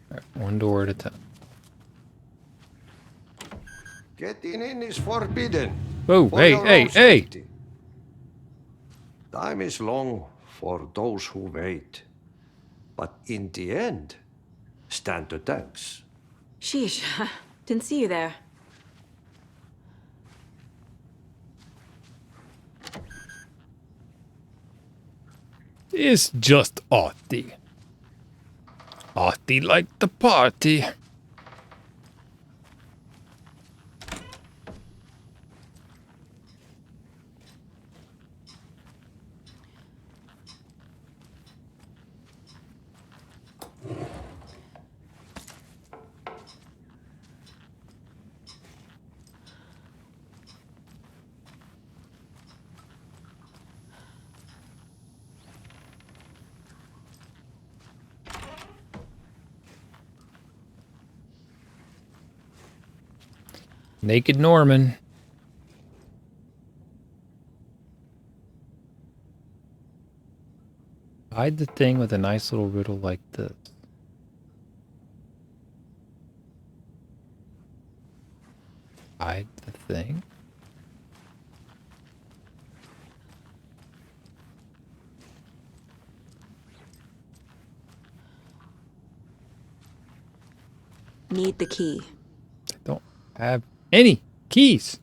All right, one door at a time.
Getting in is forbidden.
Whoa,
For
hey,
your
hey,
own
hey!
safety. Time is long for those who wait. But in the end, stand the thanks.
Sheesh, didn't see you there.
It's just Ahti. Ahti like the party. Naked Norman. Hide the thing with a nice little riddle like this. Hide the thing?
Need the key.
I don't have any keys.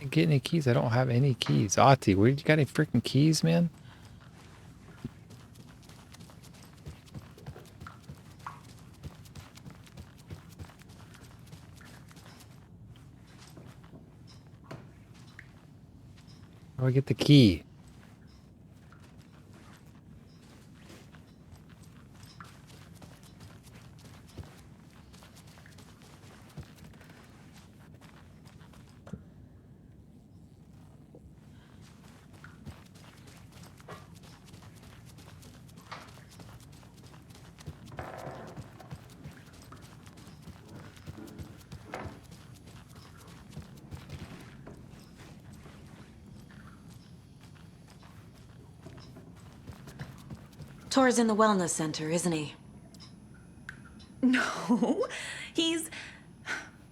Get any keys? I don't have any keys. Ahti, where you got any freaking keys, man? How do I get the key?
Tor's in the wellness center, isn't he?
No, he's...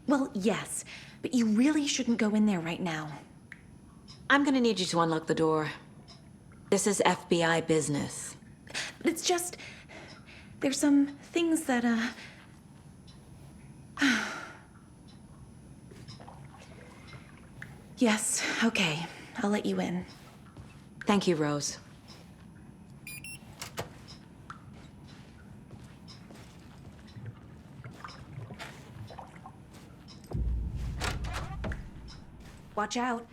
Well, yes, but you really shouldn't go in there right now.
I'm gonna need you to unlock the door. This is FBI business.
But it's just... There's some things that, Yes, okay. I'll let you in.
Thank you, Rose.
Watch out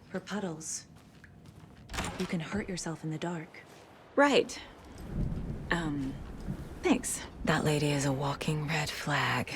for puddles. You can hurt yourself in the dark.
Right. Thanks. That lady is a walking red flag.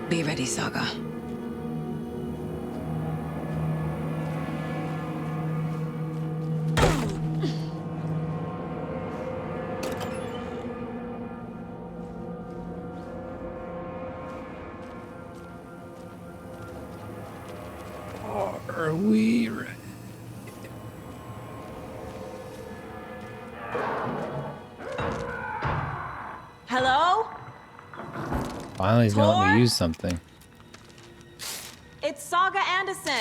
Be ready, Saga.
Are we ready?
Hello?
Finally, he's gonna let me use something.
It's Saga Anderson.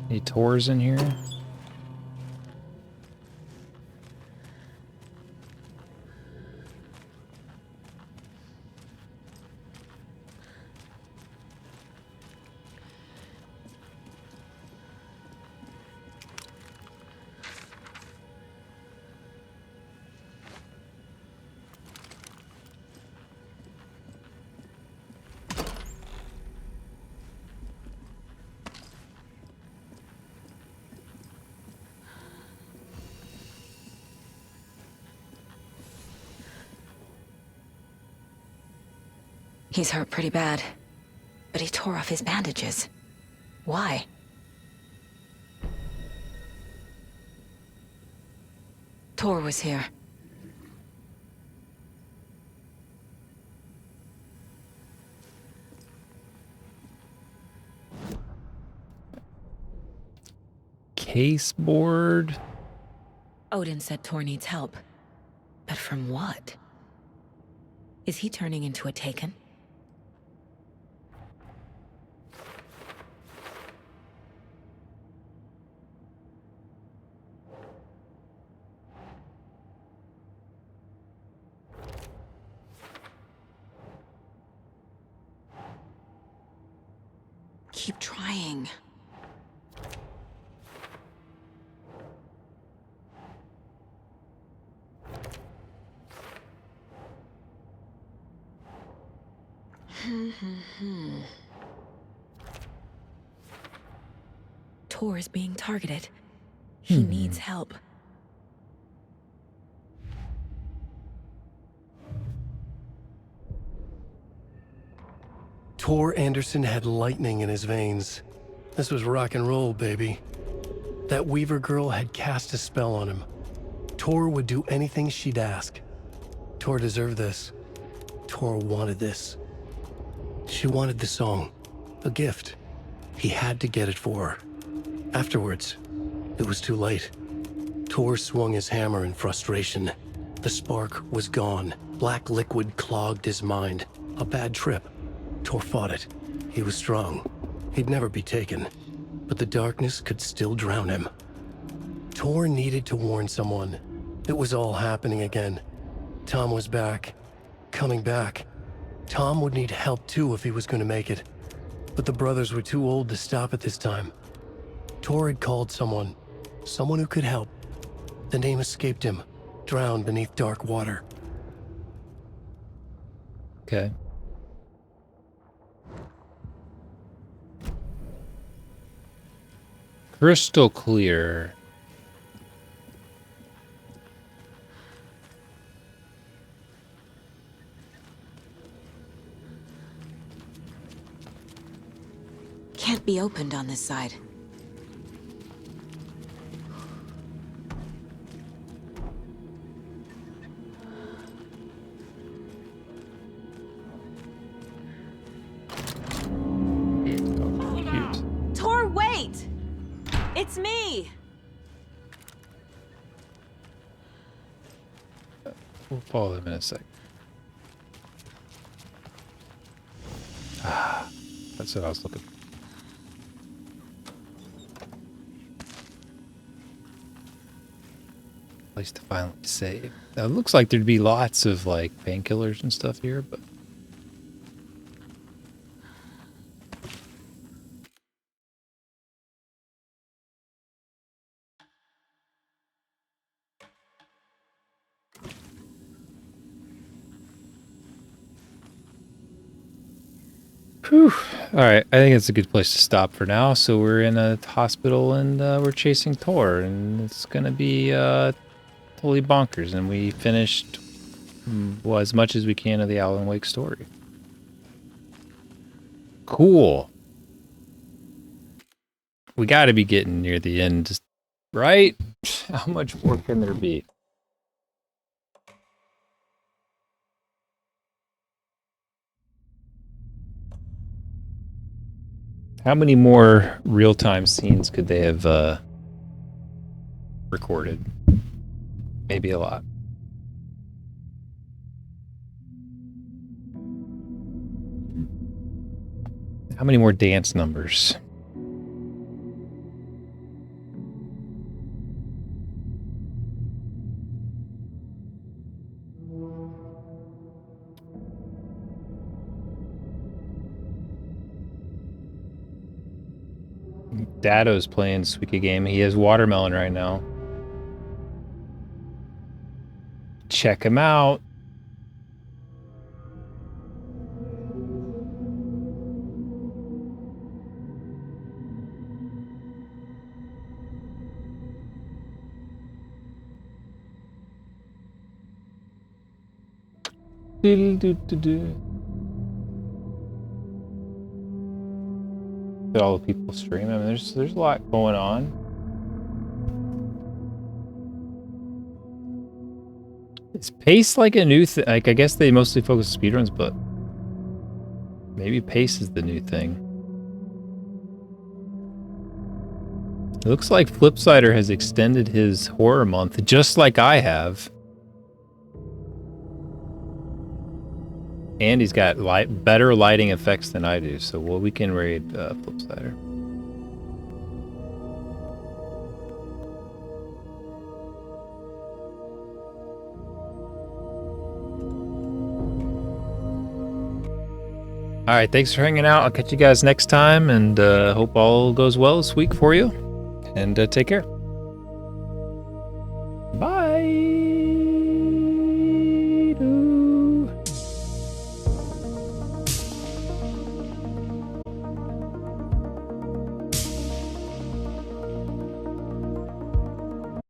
Any tours in here?
He's hurt pretty bad, but he tore off his bandages. Why? Tor was here.
Caseboard?
Odin said Tor needs help. But from what? Is he turning into a Taken? Keep trying. Tor is being targeted. He needs help.
Tor Anderson had lightning in his veins. This was rock and roll, baby. That Weaver girl had cast a spell on him. Tor would do anything she'd ask. Tor deserved this. Tor wanted this. She wanted the song, a gift. He had to get it for her. Afterwards, it was too late. Tor swung his hammer in frustration. The spark was gone. Black liquid clogged his mind. A bad trip. Tor fought it. He was strong. He'd never be taken. But the darkness could still drown him. Tor needed to warn someone. It was all happening again. Tom was back. Coming back. Tom would need help too if he was going to make it. But the brothers were too old to stop at this time. Tor had called someone. Someone who could help. The name escaped him, drowned beneath dark water.
Okay. Crystal clear.
Can't be opened on this side.
Tor, wait! It's me!
We'll follow them in a sec. Ah, that's what I was looking for. Place to finally save. Now, it looks like there'd be lots of like painkillers and stuff here, but whew. All right, I think it's a good place to stop for now. So we're in a hospital and we're chasing Tor, and it's gonna be totally bonkers. And we finished well, as much as we can of the Alan Wake story. Cool. We got to be getting near the end, right? How much more can there be? How many more real-time scenes could they have recorded? Maybe a lot. How many more dance numbers? Dado's playing Suika game. He has Watermelon right now. Check him out. All the people stream. I mean, there's a lot going on. Is pace like a new thing? Like, I guess they mostly focus on speedruns, but maybe pace is the new thing. It looks like Flipsider has extended his horror month just like I have. And he's got better lighting effects than I do, so we can raid Flipsider. All right, thanks for hanging out. I'll catch you guys next time, and hope all goes well this week for you. And take care. Bye.